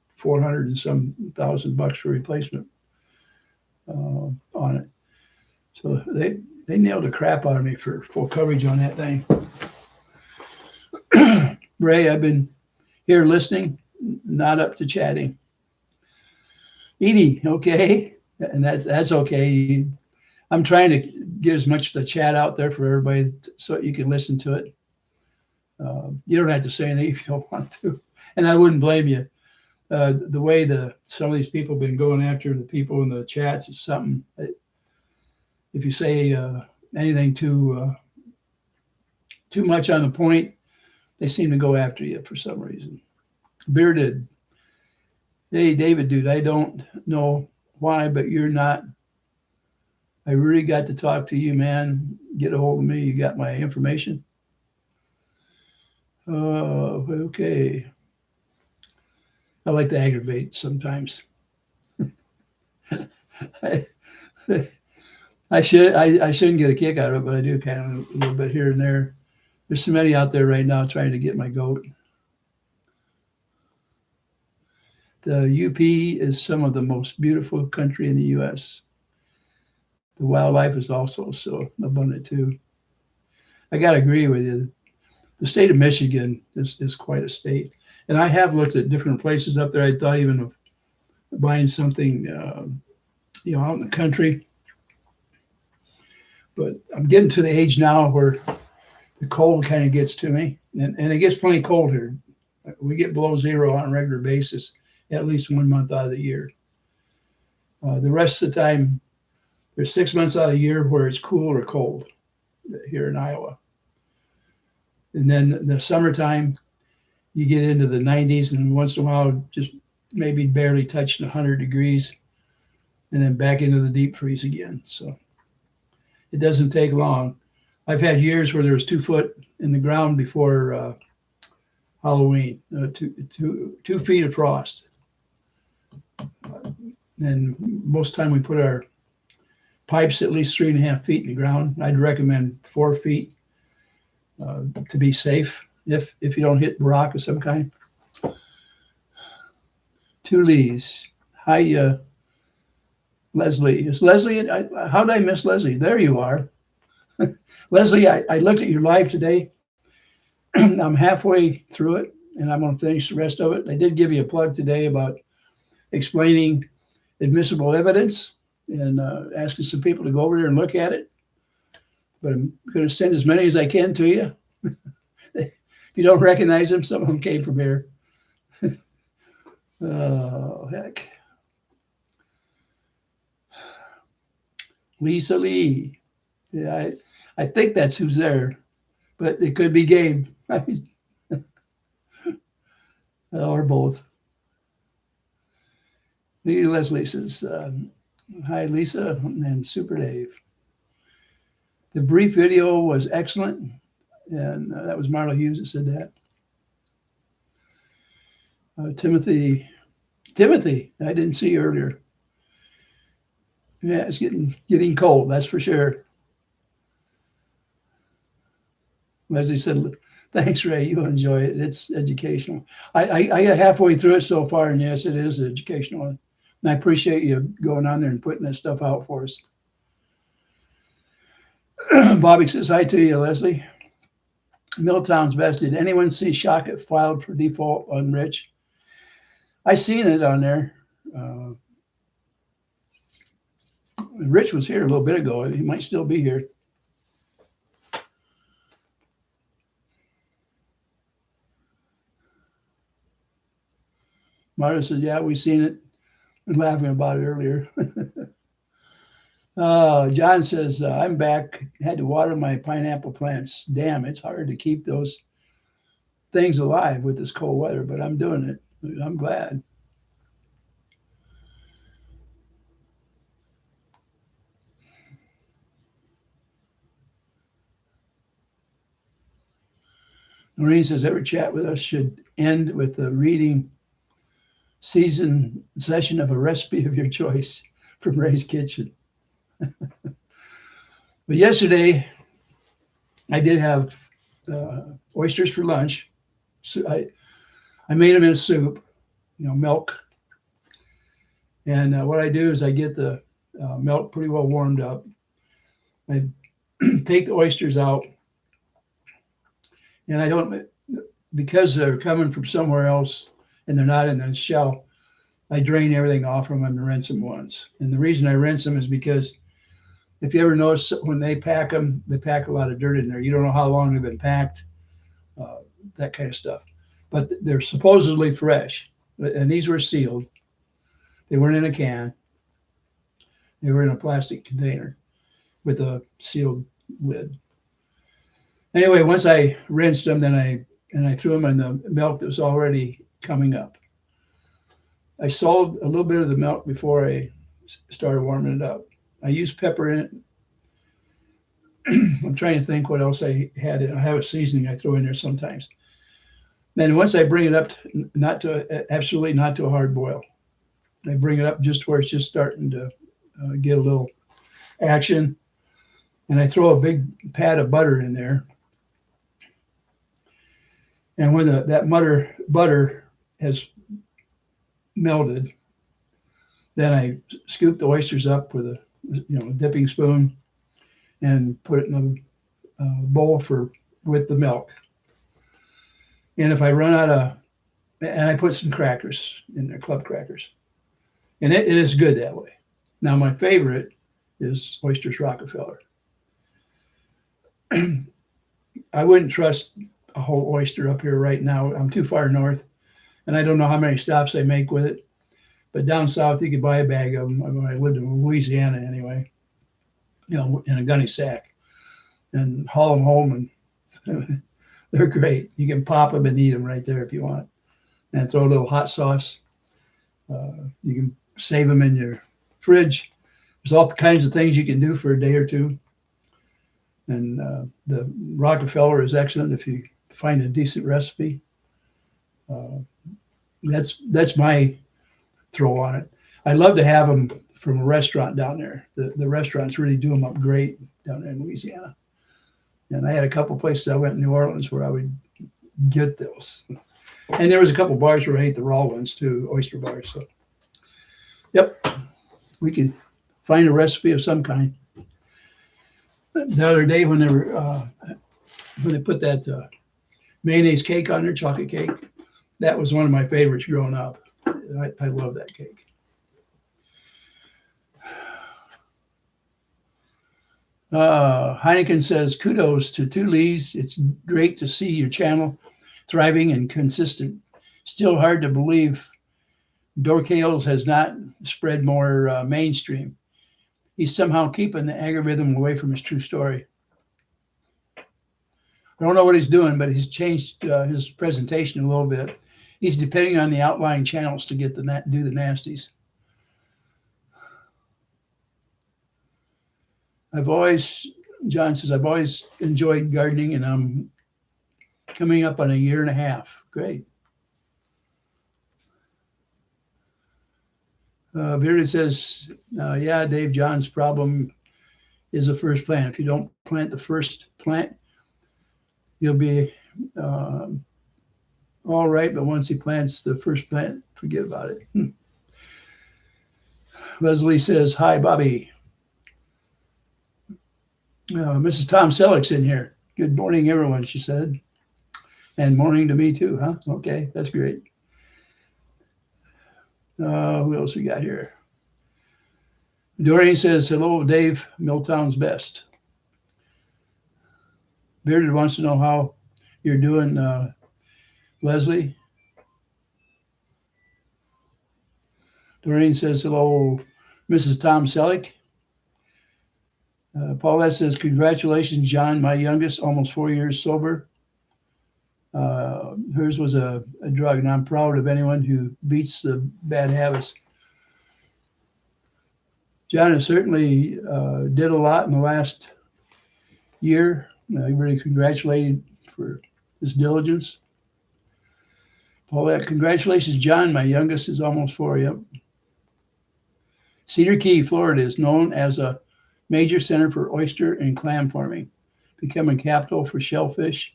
400 and some thousand bucks for replacement on it. So they nailed the crap out of me for full coverage on that thing. Ray, I've been here listening, not up to chatting. Edie, okay, and that's okay. I'm trying to get as much of the chat out there for everybody so you can listen to it. You don't have to say anything if you don't want to, and I wouldn't blame you. The way some of these people have been going after the people in the chats is something. If you say anything too much on the point, they seem to go after you for some reason. Bearded, hey David, dude, I don't know why, but you're not. I really got to talk to you, man. Get a hold of me. You got my information. Okay. I like to aggravate sometimes. I shouldn't get a kick out of it, but I do kind of a little bit here and there. There's so many out there right now trying to get my goat. The UP is some of the most beautiful country in the U.S. The wildlife is also so abundant too. I got to agree with you. The state of Michigan is quite a state. And I have looked at different places up there. I thought even of buying something, out in the country. But I'm getting to the age now where the cold kind of gets to me. And it gets plenty cold here. We get below zero on a regular basis, at least 1 month out of the year. The rest of the time, there's 6 months out of the year where it's cool or cold here in Iowa. And then the summertime, you get into the 90s, and once in a while, just maybe barely touching 100 degrees, and then back into the deep freeze again. So it doesn't take long. I've had years where there was 2 foot in the ground before Halloween, 2 feet of frost. And most time we put our pipes at least 3.5 feet in the ground. I'd recommend 4 feet to be safe if you don't hit rock of some kind. 2 Lees. Hi, Leslie. Is Leslie? How did I miss Leslie? There you are. Leslie, I looked at your live today. I'm halfway through it, and I'm going to finish the rest of it. I did give you a plug today about explaining admissible evidence. and asking some people to go over there and look at it. But I'm going to send as many as I can to you. If you don't recognize them, some of them came from here. Oh, heck. Lisa Lee. Yeah, I think that's who's there, but it could be Gabe. Or both. Leslie says, hi, Lisa and Super Dave. The brief video was excellent, and that was Marla Hughes that said that. Timothy, I didn't see you earlier. Yeah, it's getting cold, that's for sure. Leslie said, thanks, Ray, you enjoy it. It's educational. I got halfway through it so far, and yes, it is educational. And I appreciate you going on there and putting that stuff out for us. Bobby says, hi to you, Leslie. Milltown's best. Did anyone see Shockett filed for default on Rich? I seen it on there. Rich was here a little bit ago. He might still be here. Marta said, yeah, we seen it. We were laughing about it earlier. John says, I'm back. Had to water my pineapple plants. Damn, it's hard to keep those things alive with this cold weather, but I'm doing it. I'm glad. Noreen says, every chat with us should end with the reading season session of a recipe of your choice from Ray's Kitchen. But yesterday, I did have oysters for lunch. So I made them in a soup, milk. And what I do is I get the milk pretty well warmed up. I take the oysters out. And I don't, because they're coming from somewhere else and they're not in the shell, I drain everything off from them and rinse them once. And the reason I rinse them is because if you ever notice when they pack them, they pack a lot of dirt in there. You don't know how long they've been packed, that kind of stuff. But they're supposedly fresh. And these were sealed. They weren't in a can. They were in a plastic container with a sealed lid. Anyway, once I rinsed them, then I threw them in the milk that was already coming up. I salted a little bit of the milk before I started warming it up. I used pepper in it. I'm trying to think what else I had. I have a seasoning I throw in there sometimes. Then once I bring it up, absolutely not to a hard boil. I bring it up just where it's just starting to get a little action. And I throw a big pat of butter in there. And when that butter has melted, then I scoop the oysters up with a dipping spoon and put it in a bowl with the milk. And if I run out of, and I put some crackers in there, club crackers, and it is good that way. Now my favorite is Oysters Rockefeller. I wouldn't trust a whole oyster up here right now. I'm too far north, and I don't know how many stops they make with it. But down south, you could buy a bag of them. When I lived in Louisiana, anyway, in a gunny sack, and haul them home, and they're great. You can pop them and eat them right there if you want, and throw a little hot sauce. You can save them in your fridge. There's all kinds of things you can do for a day or two. And the Rockefeller is excellent if you find a decent recipe. That's my throw on it. I love to have them from a restaurant down there. The restaurants really do them up great down there in Louisiana. And I had a couple places I went in New Orleans where I would get those. And there was a couple bars where I ate the raw ones too, oyster bars. So, yep, we can find a recipe of some kind. The other day when they put that mayonnaise cake on their chocolate cake, that was one of my favorites growing up. I love that cake. Heineken says, kudos to Two Lees. It's great to see your channel thriving and consistent. Still hard to believe Dorcales has not spread more mainstream. He's somehow keeping the algorithm away from his true story. I don't know what he's doing, but he's changed his presentation a little bit. He's depending on the outlying channels to get do the nasties. John says, I've always enjoyed gardening, and I'm coming up on a year and a half. Great. Bearded says, yeah, Dave, John's problem is the first plant. If you don't plant the first plant, you'll be all right. But once he plants the first plant, forget about it. Leslie says, hi, Bobby. Mrs. Tom Selleck's in here. Good morning, everyone, she said. And morning to me too, huh? Okay, that's great. Who else we got here? Doreen says, hello, Dave, Milltown's best. Bearded wants to know how you're doing, Leslie. Doreen says, hello, Mrs. Tom Selleck. Paulette says, congratulations, John, my youngest, almost 4 years sober. Hers was a drug, and I'm proud of anyone who beats the bad habits. John has certainly did a lot in the last year. I really congratulated for his diligence. Paulette, congratulations, John. My youngest is almost 4. Yep. Cedar Key, Florida is known as a major center for oyster and clam farming, becoming capital for shellfish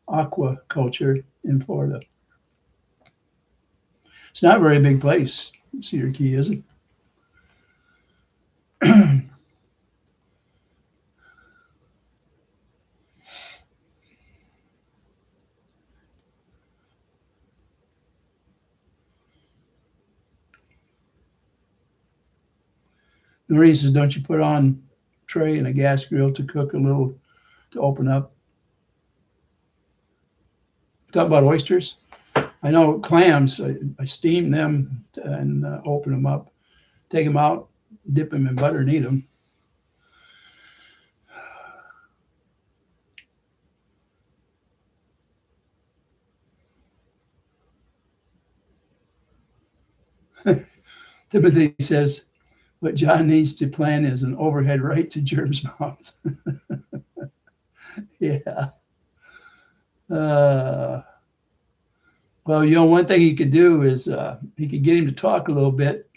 aquaculture in Florida. It's not a very big place, Cedar Key, is it? Marie says, don't you put on tray and a gas grill to cook a little to open up? Talk about oysters. I know clams, I steam them and open them up, take them out, dip them in butter and eat them. Timothy says, what John needs to plan is an overhead right to Germ's mouth. Yeah. Well, one thing he could do is he could get him to talk a little bit,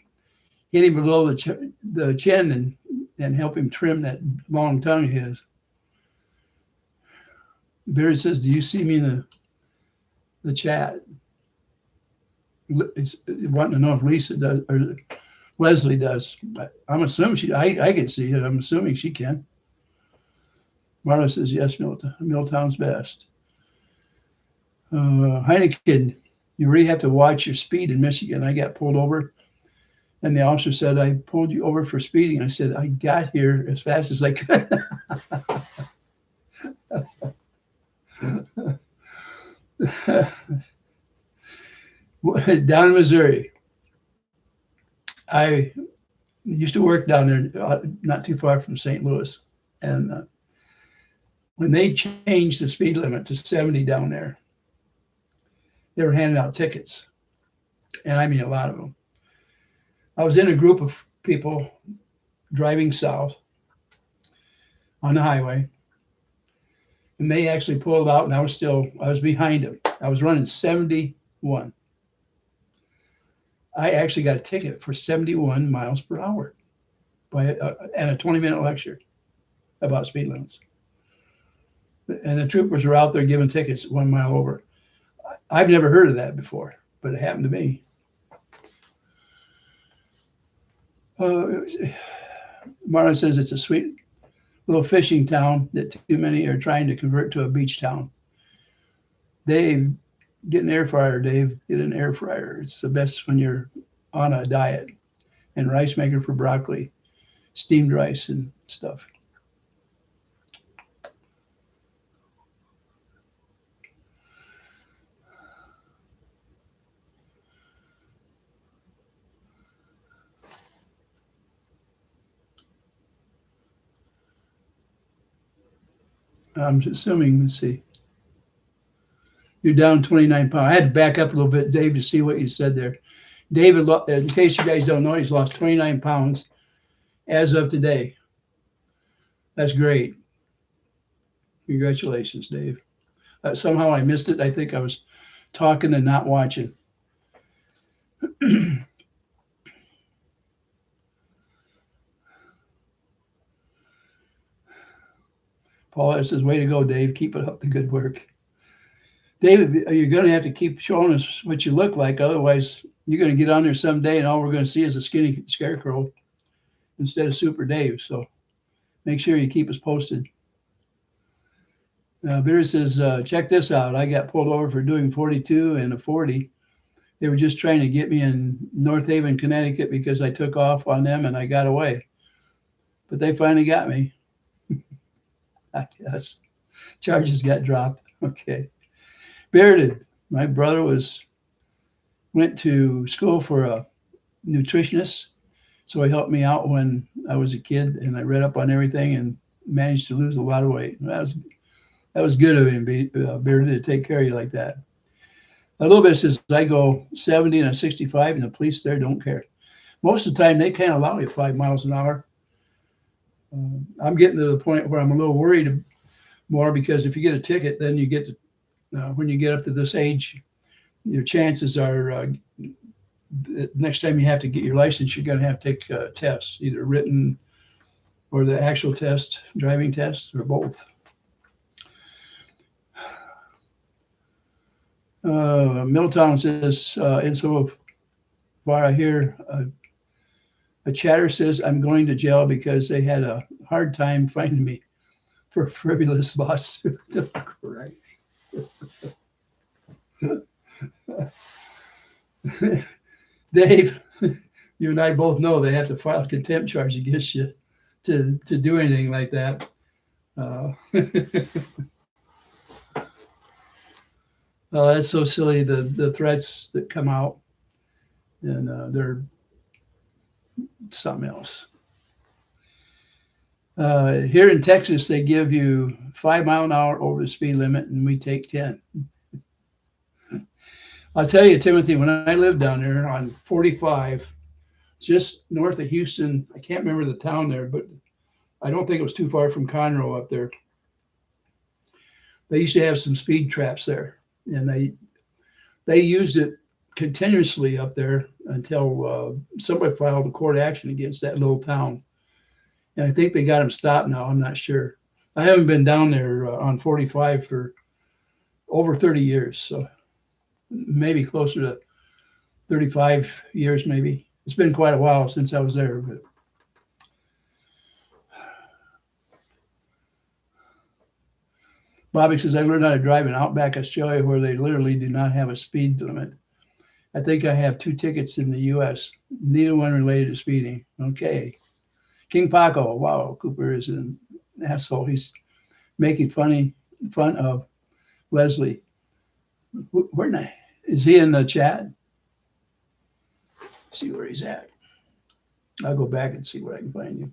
hit him below the chin and help him trim that long tongue of his. Barry says, do you see me in the chat? He's wanting to know if Lisa does or Leslie does. I'm assuming I can see it. I'm assuming she can. Marla says, yes, Milltown's best. Heineken, you really have to watch your speed in Michigan. I got pulled over, and the officer said, I pulled you over for speeding. I said, I got here as fast as I could. Down in Missouri, I used to work down there, not too far from St. Louis. And when they changed the speed limit to 70 down there, they were handing out tickets. And I mean, a lot of them. I was in a group of people driving south on the highway. And they actually pulled out, and I was behind them. I was running 71. I actually got a ticket for 71 miles per hour and a 20-minute lecture about speed limits. And the troopers were out there giving tickets 1 mile over. I've never heard of that before, but it happened to me. Marlon says it's a sweet little fishing town that too many are trying to convert to a beach town. Dave, get an air fryer, Dave. Get an air fryer. It's the best when you're on a diet. And rice maker for broccoli, steamed rice and stuff. I'm assuming, let's see, you're down 29 pounds. I had to back up a little bit, Dave, to see what you said there. David, in case you guys don't know, he's lost 29 pounds as of today. That's great. Congratulations, Dave. Somehow I missed it. I think I was talking and not watching. Paul says, way to go, Dave. Keep it up, the good work. David, you're going to have to keep showing us what you look like. Otherwise, you're going to get on there someday and all we're going to see is a skinny scarecrow instead of Super Dave. So make sure you keep us posted. Bitter says, check this out. I got pulled over for doing 42 and a 40. They were just trying to get me in North Haven, Connecticut because I took off on them and I got away. But they finally got me. I guess charges got dropped. Okay. Bearded, my brother went to school for a nutritionist. So he helped me out when I was a kid and I read up on everything and managed to lose a lot of weight. That was good of him, Bearded, to take care of you like that. A little bit says, I go 70 and a 65 and the police there don't care. Most of the time they can't allow you 5 miles an hour. I'm getting to the point where I'm a little worried more because if you get a ticket, then you get to, when you get up to this age, your chances are next time you have to get your license, you're going to have to take tests, either written or the actual test, driving test, or both. Middletown says, insofar I hear a chatter says I'm going to jail because they had a hard time finding me for a frivolous lawsuit. Right. Dave, you and I both know they have to file a contempt charge against you to do anything like that. Oh, that's so silly, the threats that come out, and they're something else. Here in Texas, they give you 5 miles an hour over the speed limit, and we take 10. I'll tell you, Timothy, when I lived down there on 45, just north of Houston, I can't remember the town there, but I don't think it was too far from Conroe up there. They used to have some speed traps there, and they used it continuously up there until somebody filed a court action against that little town. And I think they got them stopped now. I'm not sure. I haven't been down there on 45 for over 30 years, so maybe closer to 35 years, maybe. It's been quite a while since I was there. But Bobby says, I learned how to drive in Outback Australia where they literally do not have a speed limit. I think I have 2 tickets in the U.S., neither one related to speeding. Okay. King Paco, wow, Cooper is an asshole. He's making fun of Leslie. Is he in the chat? See where he's at. I'll go back and see where I can find you.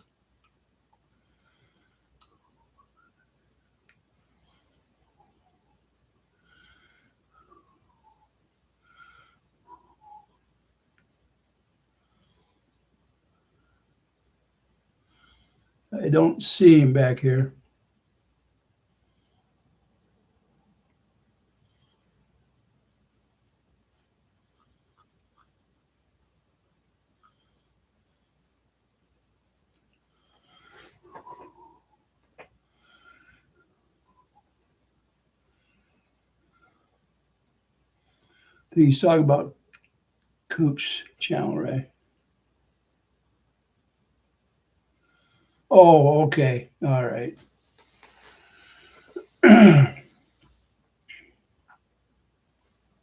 I don't see him back here. I think he's talking about Coop's channel, right? Oh, okay. All right.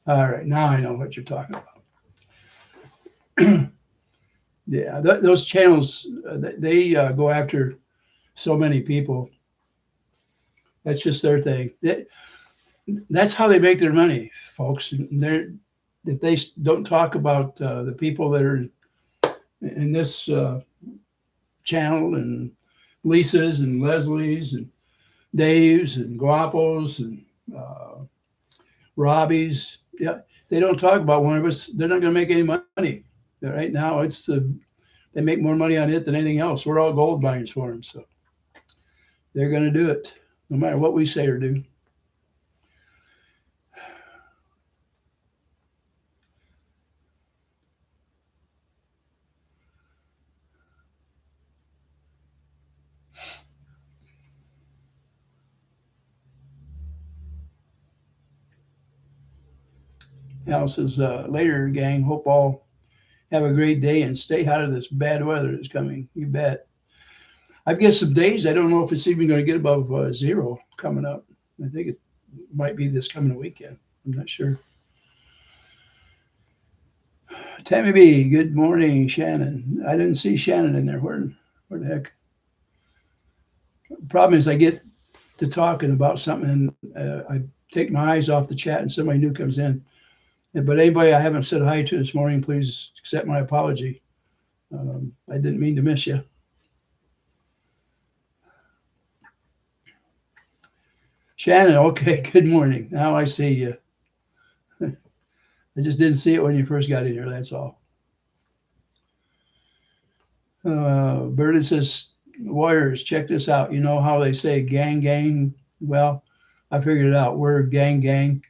All right. Now I know what you're talking about. Yeah, those channels, they go after so many people. That's just their thing. That's how they make their money, folks. If they don't talk about the people that are in this channel and Lisa's and Leslie's and Dave's and Guapos and Robbie's. Yeah, they don't talk about one of us. They're not going to make any money. Right now, they make more money on it than anything else. We're all gold mines for them, so they're going to do it, no matter what we say or do. Al says, later, gang, hope all have a great day and stay out of this bad weather that's coming. You bet. I've got some days. I don't know if it's even going to get above zero coming up. I think it might be this coming weekend. I'm not sure. Tammy B, good morning, Shannon. I didn't see Shannon in there. Where the heck? Problem is, I get to talking about something and I take my eyes off the chat and somebody new comes in. But anybody I haven't said hi to this morning, please accept my apology. I didn't mean to miss you. Shannon, okay, good morning. Now I see you. I just didn't see it when you first got in here, that's all. Burden says, Warriors, check this out. You know how they say gang, gang? Well, I figured it out. Word gang, gang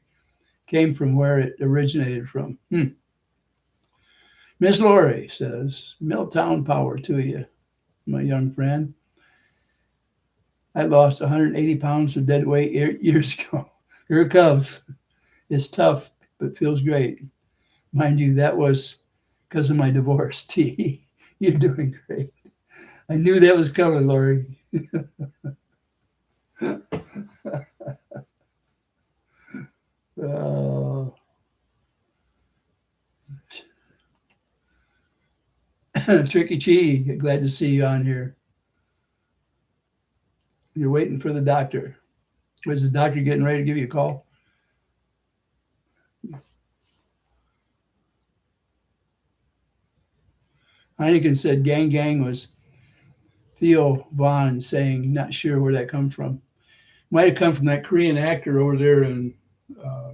came from where it originated from. Miss Lori says, Milltown power to you, my young friend. I lost 180 pounds of dead weight years ago. Here it comes. It's tough, but feels great. Mind you, that was because of my divorce. T, you're doing great. I knew that was coming, Lori. Tricky Chi, glad to see you on here. You're waiting for the doctor. Was the doctor getting ready to give you a call? Heineken said gang gang was Theo Vaughn saying, not sure where that comes from. Might have come from that Korean actor over there in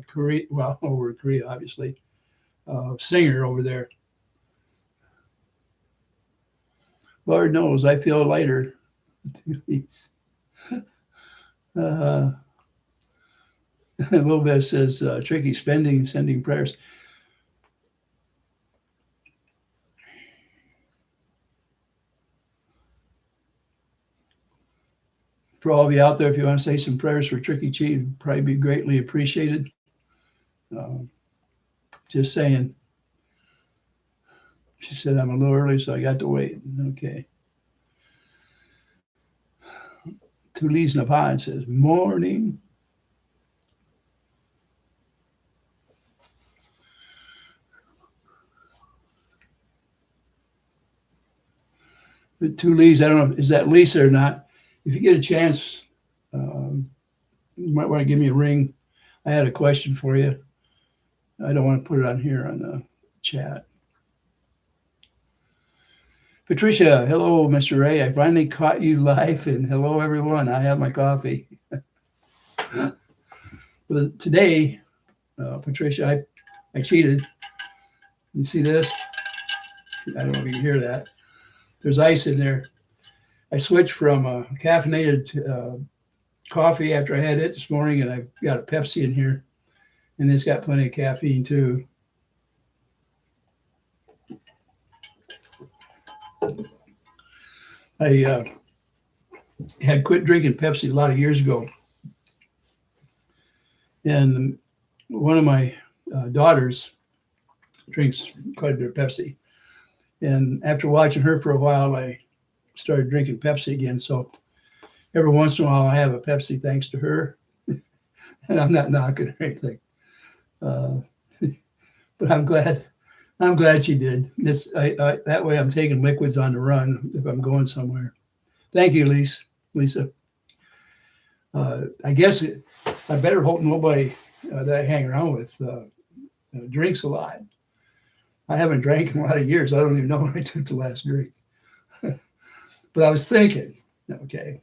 Korea, well, over in Korea, obviously. Singer over there. Lord knows, I feel lighter. A little bit says, Tricky, sending prayers. For all of you out there, if you want to say some prayers for Tricky Chi, it'd probably be greatly appreciated. Just saying. She said, I'm a little early, so I got to wait. Okay. Tulise Napan says, morning. Tulise, I don't know, is that Lisa or not? If you get a chance, you might want to give me a ring. I had a question for you. I don't want to put it on here on the chat. Patricia, hello, Mr. Ray. I finally caught you live, and hello, everyone. I have my coffee. But today, Patricia, I cheated. You see this? I don't know if you can hear that. There's ice in there. I switched from caffeinated coffee after I had it this morning, and I've got a Pepsi in here, and it's got plenty of caffeine too. I had quit drinking Pepsi a lot of years ago, and one of my daughters drinks quite a bit of Pepsi, and after watching her for a while, I started drinking Pepsi again. So every once in a while, I have a Pepsi thanks to her, and I'm not knocking or anything, but I'm glad she did. That way I'm taking liquids on the run if I'm going somewhere. Thank you, Lisa. I guess I better hope nobody that I hang around with drinks a lot. I haven't drank in a lot of years. I don't even know when I took the last drink. But I was thinking, okay,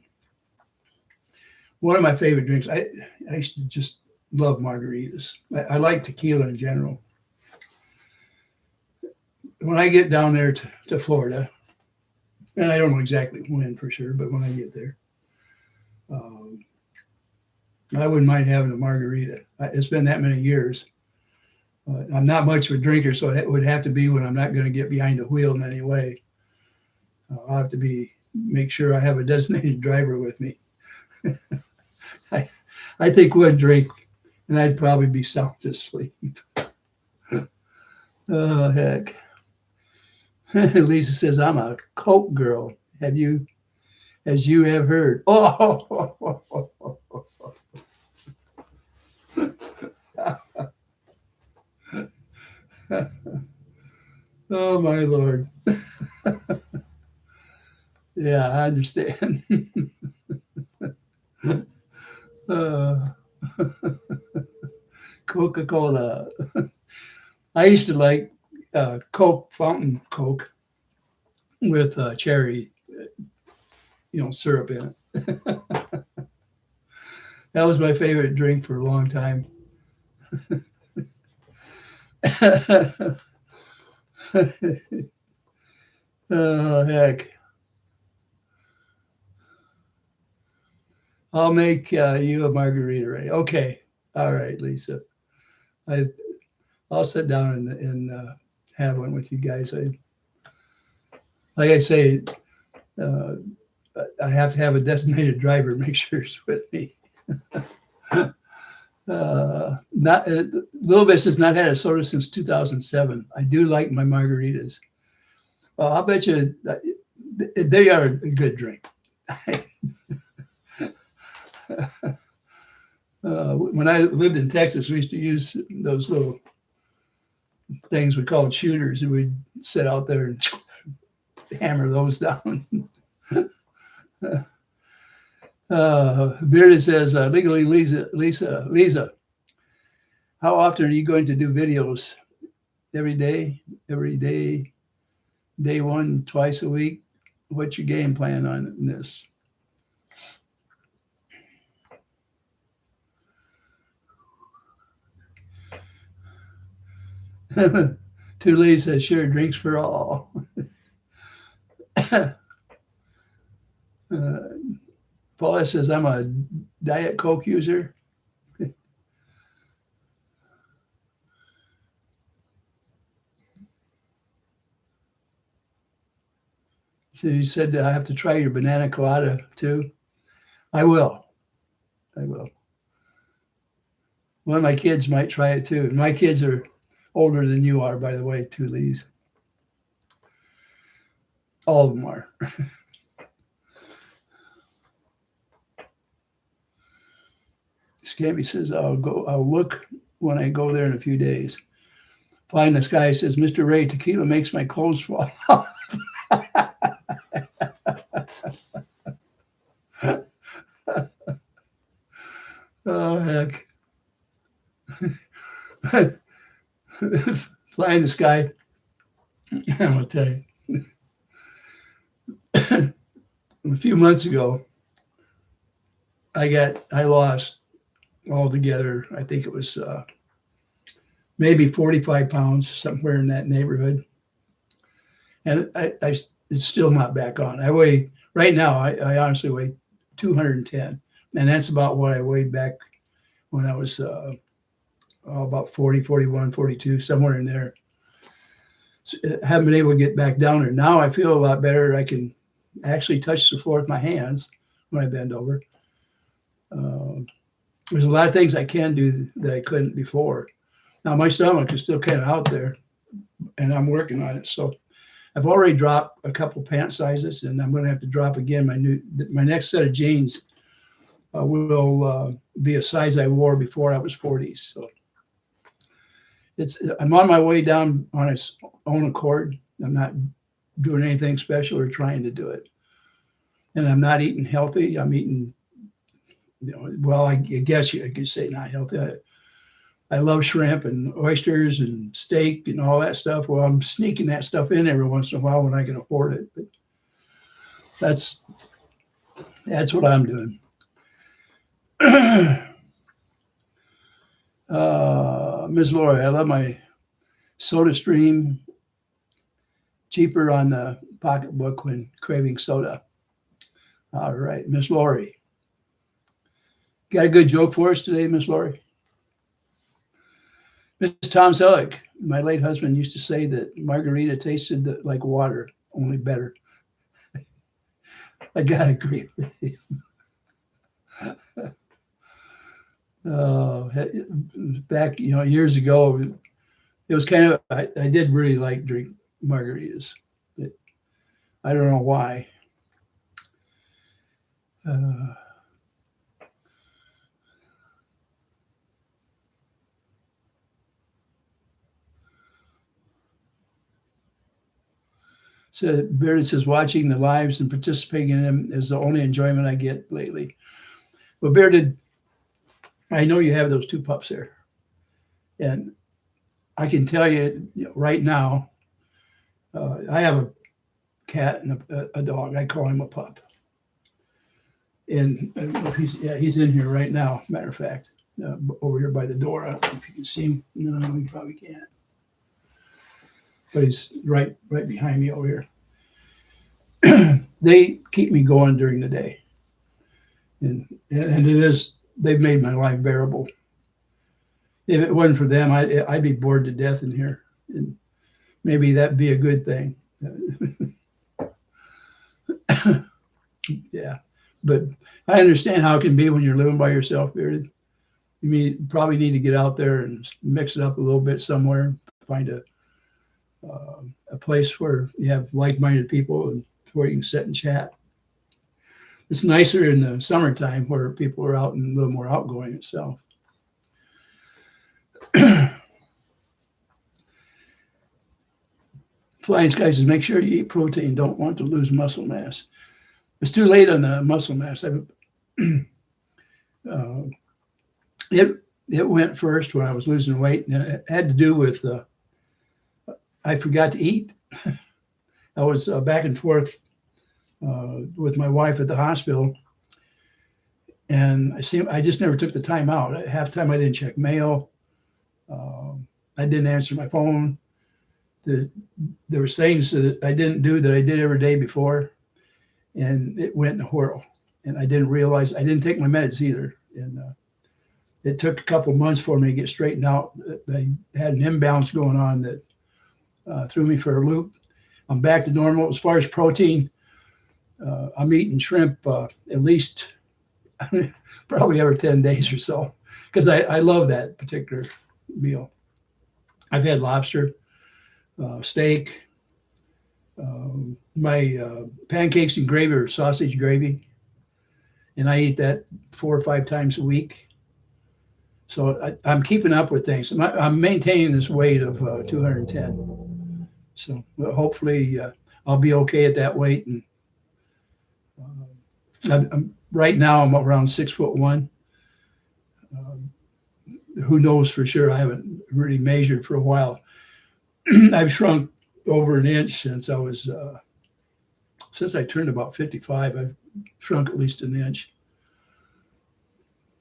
one of my favorite drinks. I used to just love margaritas. I like tequila in general. When I get down there to Florida, and I don't know exactly when for sure, but when I get there, I wouldn't mind having a margarita. It's been that many years. I'm not much of a drinker, so it would have to be when I'm not going to get behind the wheel in any way. I'll have to make sure I have a designated driver with me. I think one drink, and I'd probably be sound asleep. Oh, heck. Lisa says, I'm a Coke girl. As you have heard. Oh, oh my Lord. Yeah, I understand. Coca-Cola. I used to like Coke, fountain Coke with cherry, syrup in it. That was my favorite drink for a long time. Oh, heck. I'll make you a margarita, Ray. Okay. All right, Lisa. I'll sit down and have one with you guys. Like I say, I have to have a designated driver make sure it's with me. Not Little Bits has not had a soda since 2007. I do like my margaritas. Well, I'll bet you they are a good drink. When I lived in Texas, we used to use those little things we called shooters, and we'd sit out there and hammer those down. Bearded says, legally Lisa, how often are you going to do videos? Every day, day one, twice a week? What's your game plan on this? To Lisa, sure, drinks for all. Paula says, I'm a Diet Coke user. So you said I have to try your banana colada too. I will. One of my kids might try it too. My kids are older than you are, by the way, too, Lise. All of them are. Scampi says, I'll look when I go there in a few days. Flying the Sky says, Mr. Ray, tequila makes my clothes fall off. Oh, heck. Flying the Sky, I'm going to tell you. A few months ago, I lost altogether, I think it was maybe 45 pounds, somewhere in that neighborhood. And it's still not back on. I weigh, right now, I honestly weigh 210. And that's about what I weighed back when I was about 40, 41, 42, somewhere in there. So I haven't been able to get back down there. Now I feel a lot better. I can actually touch the floor with my hands when I bend over. There's a lot of things I can do that I couldn't before. Now my stomach is still kind of out there, and I'm working on it. So I've already dropped a couple pant sizes, and I'm going to have to drop again. My next set of jeans will be a size I wore before I was 40. So I'm on my way down on its own accord. I'm not doing anything special or trying to do it. And I'm not eating healthy. I'm eating, well, I guess you could say not healthy. I love shrimp and oysters and steak and all that stuff. Well, I'm sneaking that stuff in every once in a while when I can afford it. But that's what I'm doing. Ms. Lori, I love my Soda Stream. Cheaper on the pocketbook when craving soda. All right, Miss Lori. Got a good joke for us today, Miss Lori? Mr. Tom Selleck, my late husband used to say that margarita tasted like water, only better. I gotta agree with you. Back, years ago, it was kind of, I did really like drink margaritas. But I don't know why. So Bearded says, watching the lives and participating in them is the only enjoyment I get lately. Well, Bearded, I know you have those two pups there. And I can tell you, right now, I have a cat and a dog. I call him a pup. And he's in here right now, matter of fact, over here by the door. I don't know if you can see him. No, you probably can't. But he's right behind me over here. They keep me going during the day. And they've made my life bearable. If it wasn't for them, I'd be bored to death in here. And maybe that'd be a good thing. Yeah. But I understand how it can be when you're living by yourself, Bearded. You probably need to get out there and mix it up a little bit somewhere, find a place where you have like-minded people and where you can sit and chat. It's nicer in the summertime where people are out and a little more outgoing itself. Flying Sky says, make sure you eat protein. Don't want to lose muscle mass. It's too late on the muscle mass. It went first when I was losing weight. And it had to do with I forgot to eat. I was back and forth with my wife at the hospital, and I just never took the time out. At halftime, I didn't check mail. I didn't answer my phone. There was things that I didn't do that I did every day before, and it went in a whirl. And I didn't realize I didn't take my meds either. And it took a couple months for me to get straightened out. I had an imbalance going on that threw me for a loop. I'm back to normal. As far as protein, I'm eating shrimp at least probably every 10 days or so, because I love that particular meal. I've had lobster, steak, my pancakes and gravy or sausage gravy, and I eat that 4 or 5 times a week. So I'm keeping up with things. I'm maintaining this weight of 210. So hopefully I'll be okay at that weight. And right now I'm around 6'1". Who knows for sure? I haven't really measured for a while. I've shrunk over an inch since I turned about 55. I've shrunk at least an inch.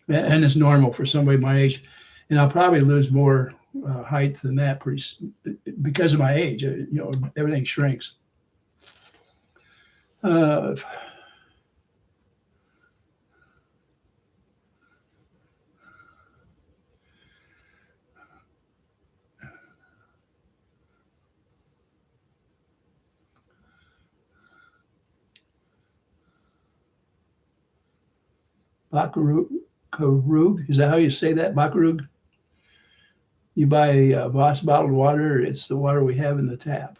And it's normal for somebody my age. And I'll probably lose more height than that because of my age. Everything shrinks. Bakarug, is that how you say that? Bakarug? You buy a Voss bottled water, it's the water we have in the tap.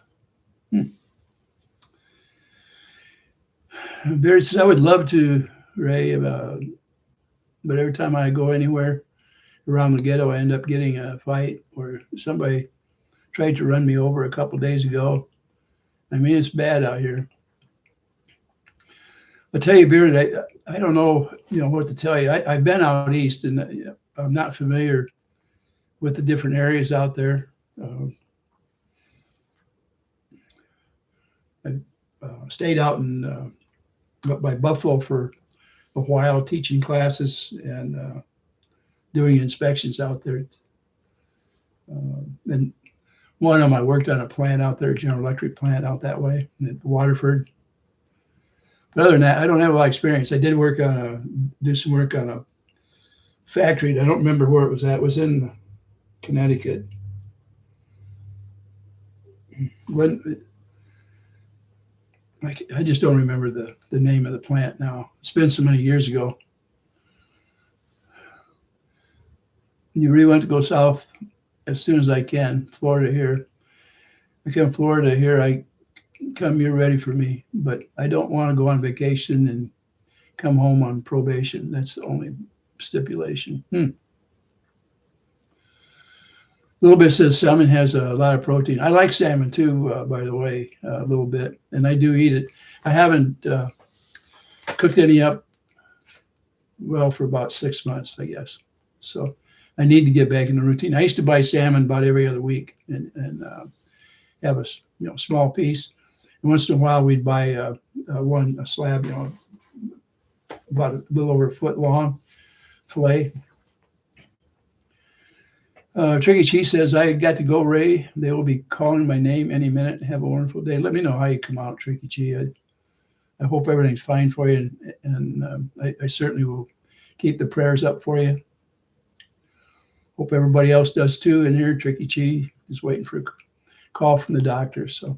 Barry says, I would love to, Ray, but every time I go anywhere around the ghetto, I end up getting a fight, or somebody tried to run me over a couple days ago. I mean, it's bad out here. I'll tell you, Bearded, I don't know, what to tell you. I've been out east, and I'm not familiar with the different areas out there. I stayed out in by Buffalo for a while teaching classes and doing inspections out there. And one of them, I worked on a plant out there, General Electric plant out that way at Waterford. But other than that, I don't have a lot of experience. I did do some work on a factory. I don't remember where it was at. It was in Connecticut. I just don't remember the name of the plant now. It's been so many years ago. You really want to go south as soon as I can. Florida here. I come Florida here. I come, you're ready for me. But I don't want to go on vacation and come home on probation. That's the only stipulation. A little bit says salmon has a lot of protein. I like salmon too, by the way, a little bit, and I do eat it. I haven't cooked any up, well, for about 6 months, I guess. So I need to get back in the routine. I used to buy salmon about every other week and have a small piece. And once in a while, we'd buy a slab, about a little over a foot long fillet. Tricky Cheese says, I got to go, Ray. They will be calling my name any minute. Have a wonderful day. Let me know how you come out, Tricky Cheese. I hope everything's fine for you, and I certainly will keep the prayers up for you. Hope everybody else does too in here. Tricky Cheese is waiting for a call from the doctor. So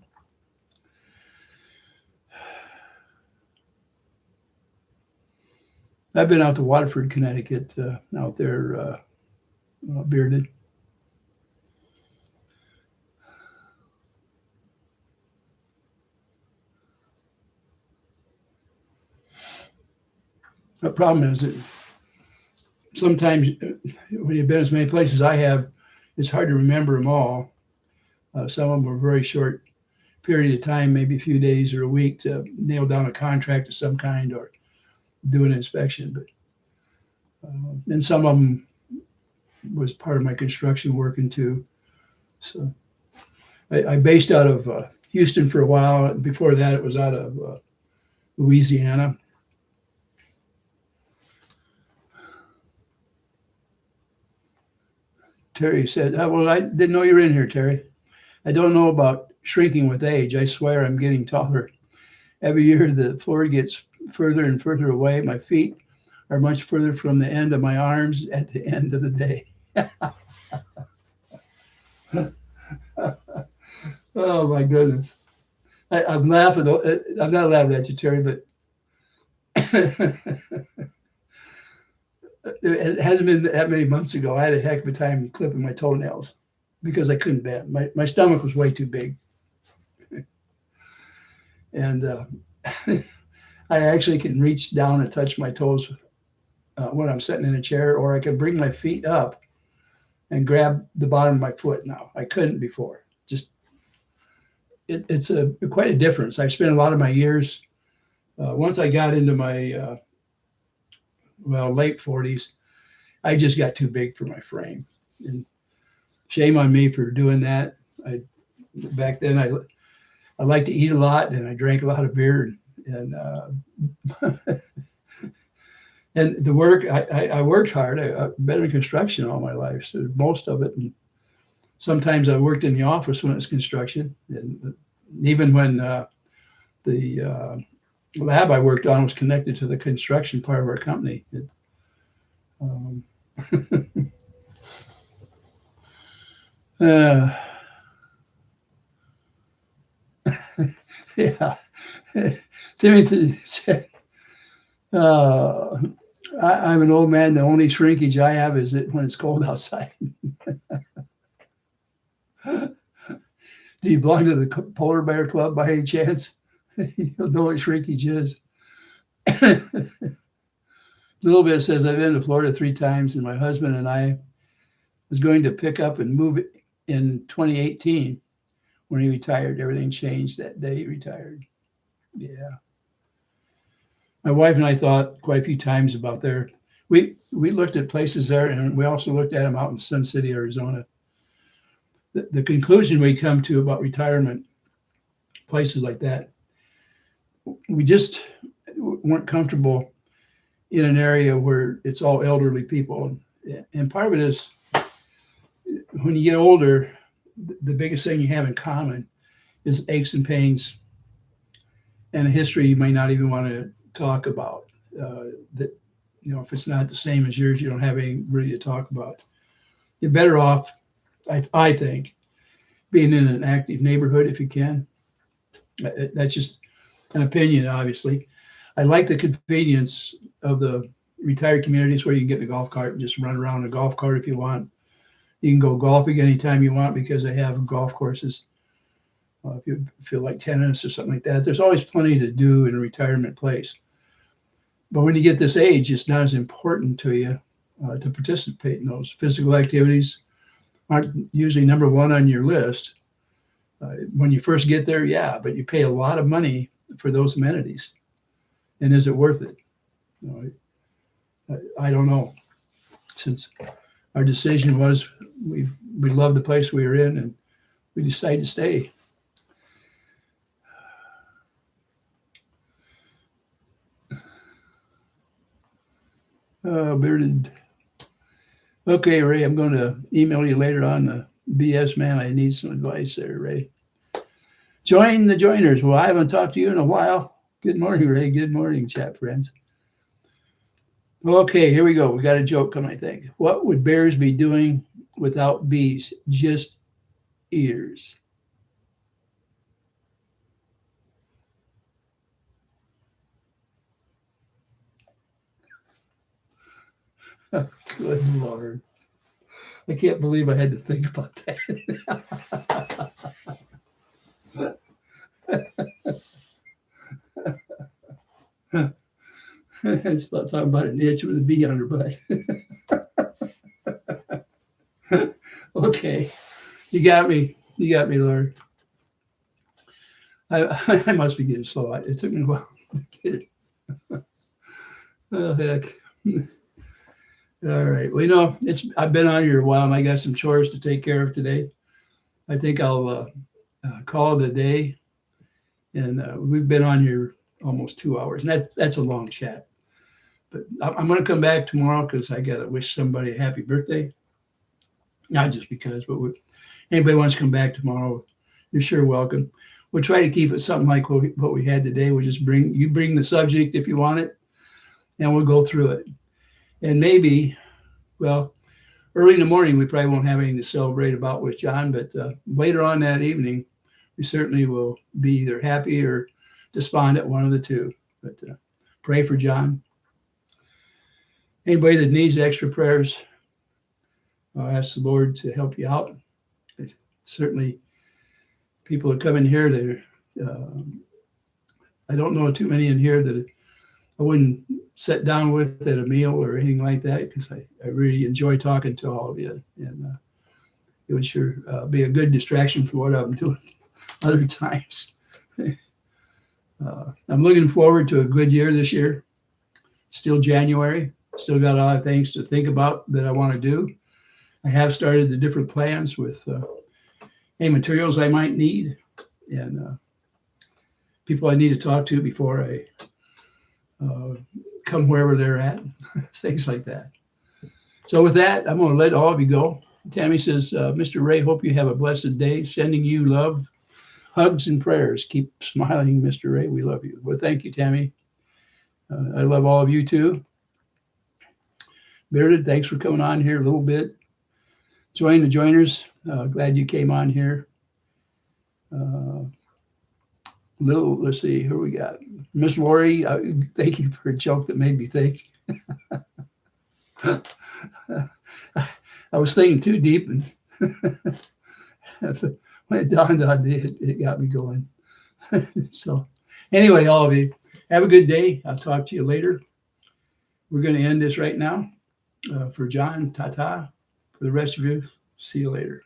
I've been out to Waterford, Connecticut, out there, Bearded. The problem is that sometimes when you've been as many places as I have, it's hard to remember them all. Some of them are very short period of time, maybe a few days or a week to nail down a contract of some kind or do an inspection. But and some of them was part of my construction working too. So I based out of Houston for a while. Before that, it was out of Louisiana. Terry said, well, I didn't know you were in here, Terry. I don't know about shrinking with age. I swear I'm getting taller. Every year, the floor gets further and further away. My feet are much further from the end of my arms at the end of the day. Oh, my goodness. I'm laughing. I'm not laughing at you, Terry, but it hasn't been that many months ago. I had a heck of a time clipping my toenails because I couldn't bend. My stomach was way too big. And I actually can reach down and touch my toes when I'm sitting in a chair, or I can bring my feet up and grab the bottom of my foot now. I couldn't before. Just it's quite a difference. I've spent a lot of my years, once I got into my late 40s, I just got too big for my frame. And shame on me for doing that. Back then I liked to eat a lot and I drank a lot of beer and and the work, I worked hard. I've been in construction all my life, so most of it. And sometimes I worked in the office when it was construction. And even when the lab I worked on was connected to the construction part of our company. Yeah. Timothy said, I'm an old man. The only shrinkage I have is when it's cold outside. Do you belong to the Polar Bear Club by any chance? You know what shrinkage is. Little bit says, I've been to Florida 3 times, and my husband and I was going to pick up and move it in 2018 when he retired. Everything changed that day he retired. Yeah. My wife and I thought quite a few times about there. We looked at places there, and we also looked at them out in Sun City, Arizona. The conclusion we come to about retirement, places like that, we just weren't comfortable in an area where it's all elderly people. And part of it is when you get older, the biggest thing you have in common is aches and pains and a history you may not even want to talk about. That, you know, if it's not the same as yours, you don't have anybody to talk about. You're better off, I think, being in an active neighborhood if you can. That's just an opinion, obviously. I like the convenience of the retired communities where you can get in a golf cart and just run around a golf cart if you want. You can go golfing anytime you want because they have golf courses. If you feel like tennis or something like that, there's always plenty to do in a retirement place. But when you get this age, it's not as important to you to participate in those. Physical activities aren't usually number one on your list. When you first get there, yeah, but you pay a lot of money for those amenities. And is it worth it? You know, I don't know. Since our decision was we love the place we were in and we decided to stay. Bearded. Okay, Ray, I'm going to email you later on the BS man. I need some advice there, Ray. Join the joiners. Well, I haven't talked to you in a while. Good morning, Ray. Good morning, chat friends. Okay, here we go. We got a joke coming, I think. What would bears be doing without bees? Just ears. Good Lord. I can't believe I had to think about that. It's about talking about an itch with a bee on her butt. Okay. You got me, Lord. I must be getting slow. It took me a while to get it. Oh, heck. All right. Well, you know, I've been on here a while, and I got some chores to take care of today. I think I'll call it a day. And we've been on here almost 2 hours, and that's a long chat. But I'm going to come back tomorrow because I got to wish somebody a happy birthday. Not just because, but anybody wants to come back tomorrow, you're sure welcome. We'll try to keep it something like what we had today. We'll just bring the subject if you want it, and we'll go through it. And maybe, well, early in the morning, we probably won't have anything to celebrate about with John, but later on that evening, we certainly will be either happy or despondent, one of the two. But pray for John. Anybody that needs extra prayers, I'll ask the Lord to help you out. Certainly, people that come in here, I don't know too many in here that I wouldn't sit down with at a meal or anything like that because I really enjoy talking to all of you. And it would sure be a good distraction from what I'm doing other times. I'm looking forward to a good year this year. It's still January. Still got a lot of things to think about that I want to do. I have started the different plans with any materials I might need and people I need to talk to before I come wherever they're at, things like that. So with that, I'm going to let all of you go. Tammy says, Mr. Ray, hope you have a blessed day. Sending you love, hugs, and prayers. Keep smiling, Mr. Ray. We love you. Well, thank you, Tammy. I love all of you too. Bearded, thanks for coming on here a little bit. Join the joiners. Glad you came on here. Let's see, who we got? Miss Lori, thank you for a joke that made me think. I was thinking too deep, and when it dawned on me, it got me going. So anyway, all of you, have a good day. I'll talk to you later. We're going to end this right now. For John, ta-ta. For the rest of you, see you later.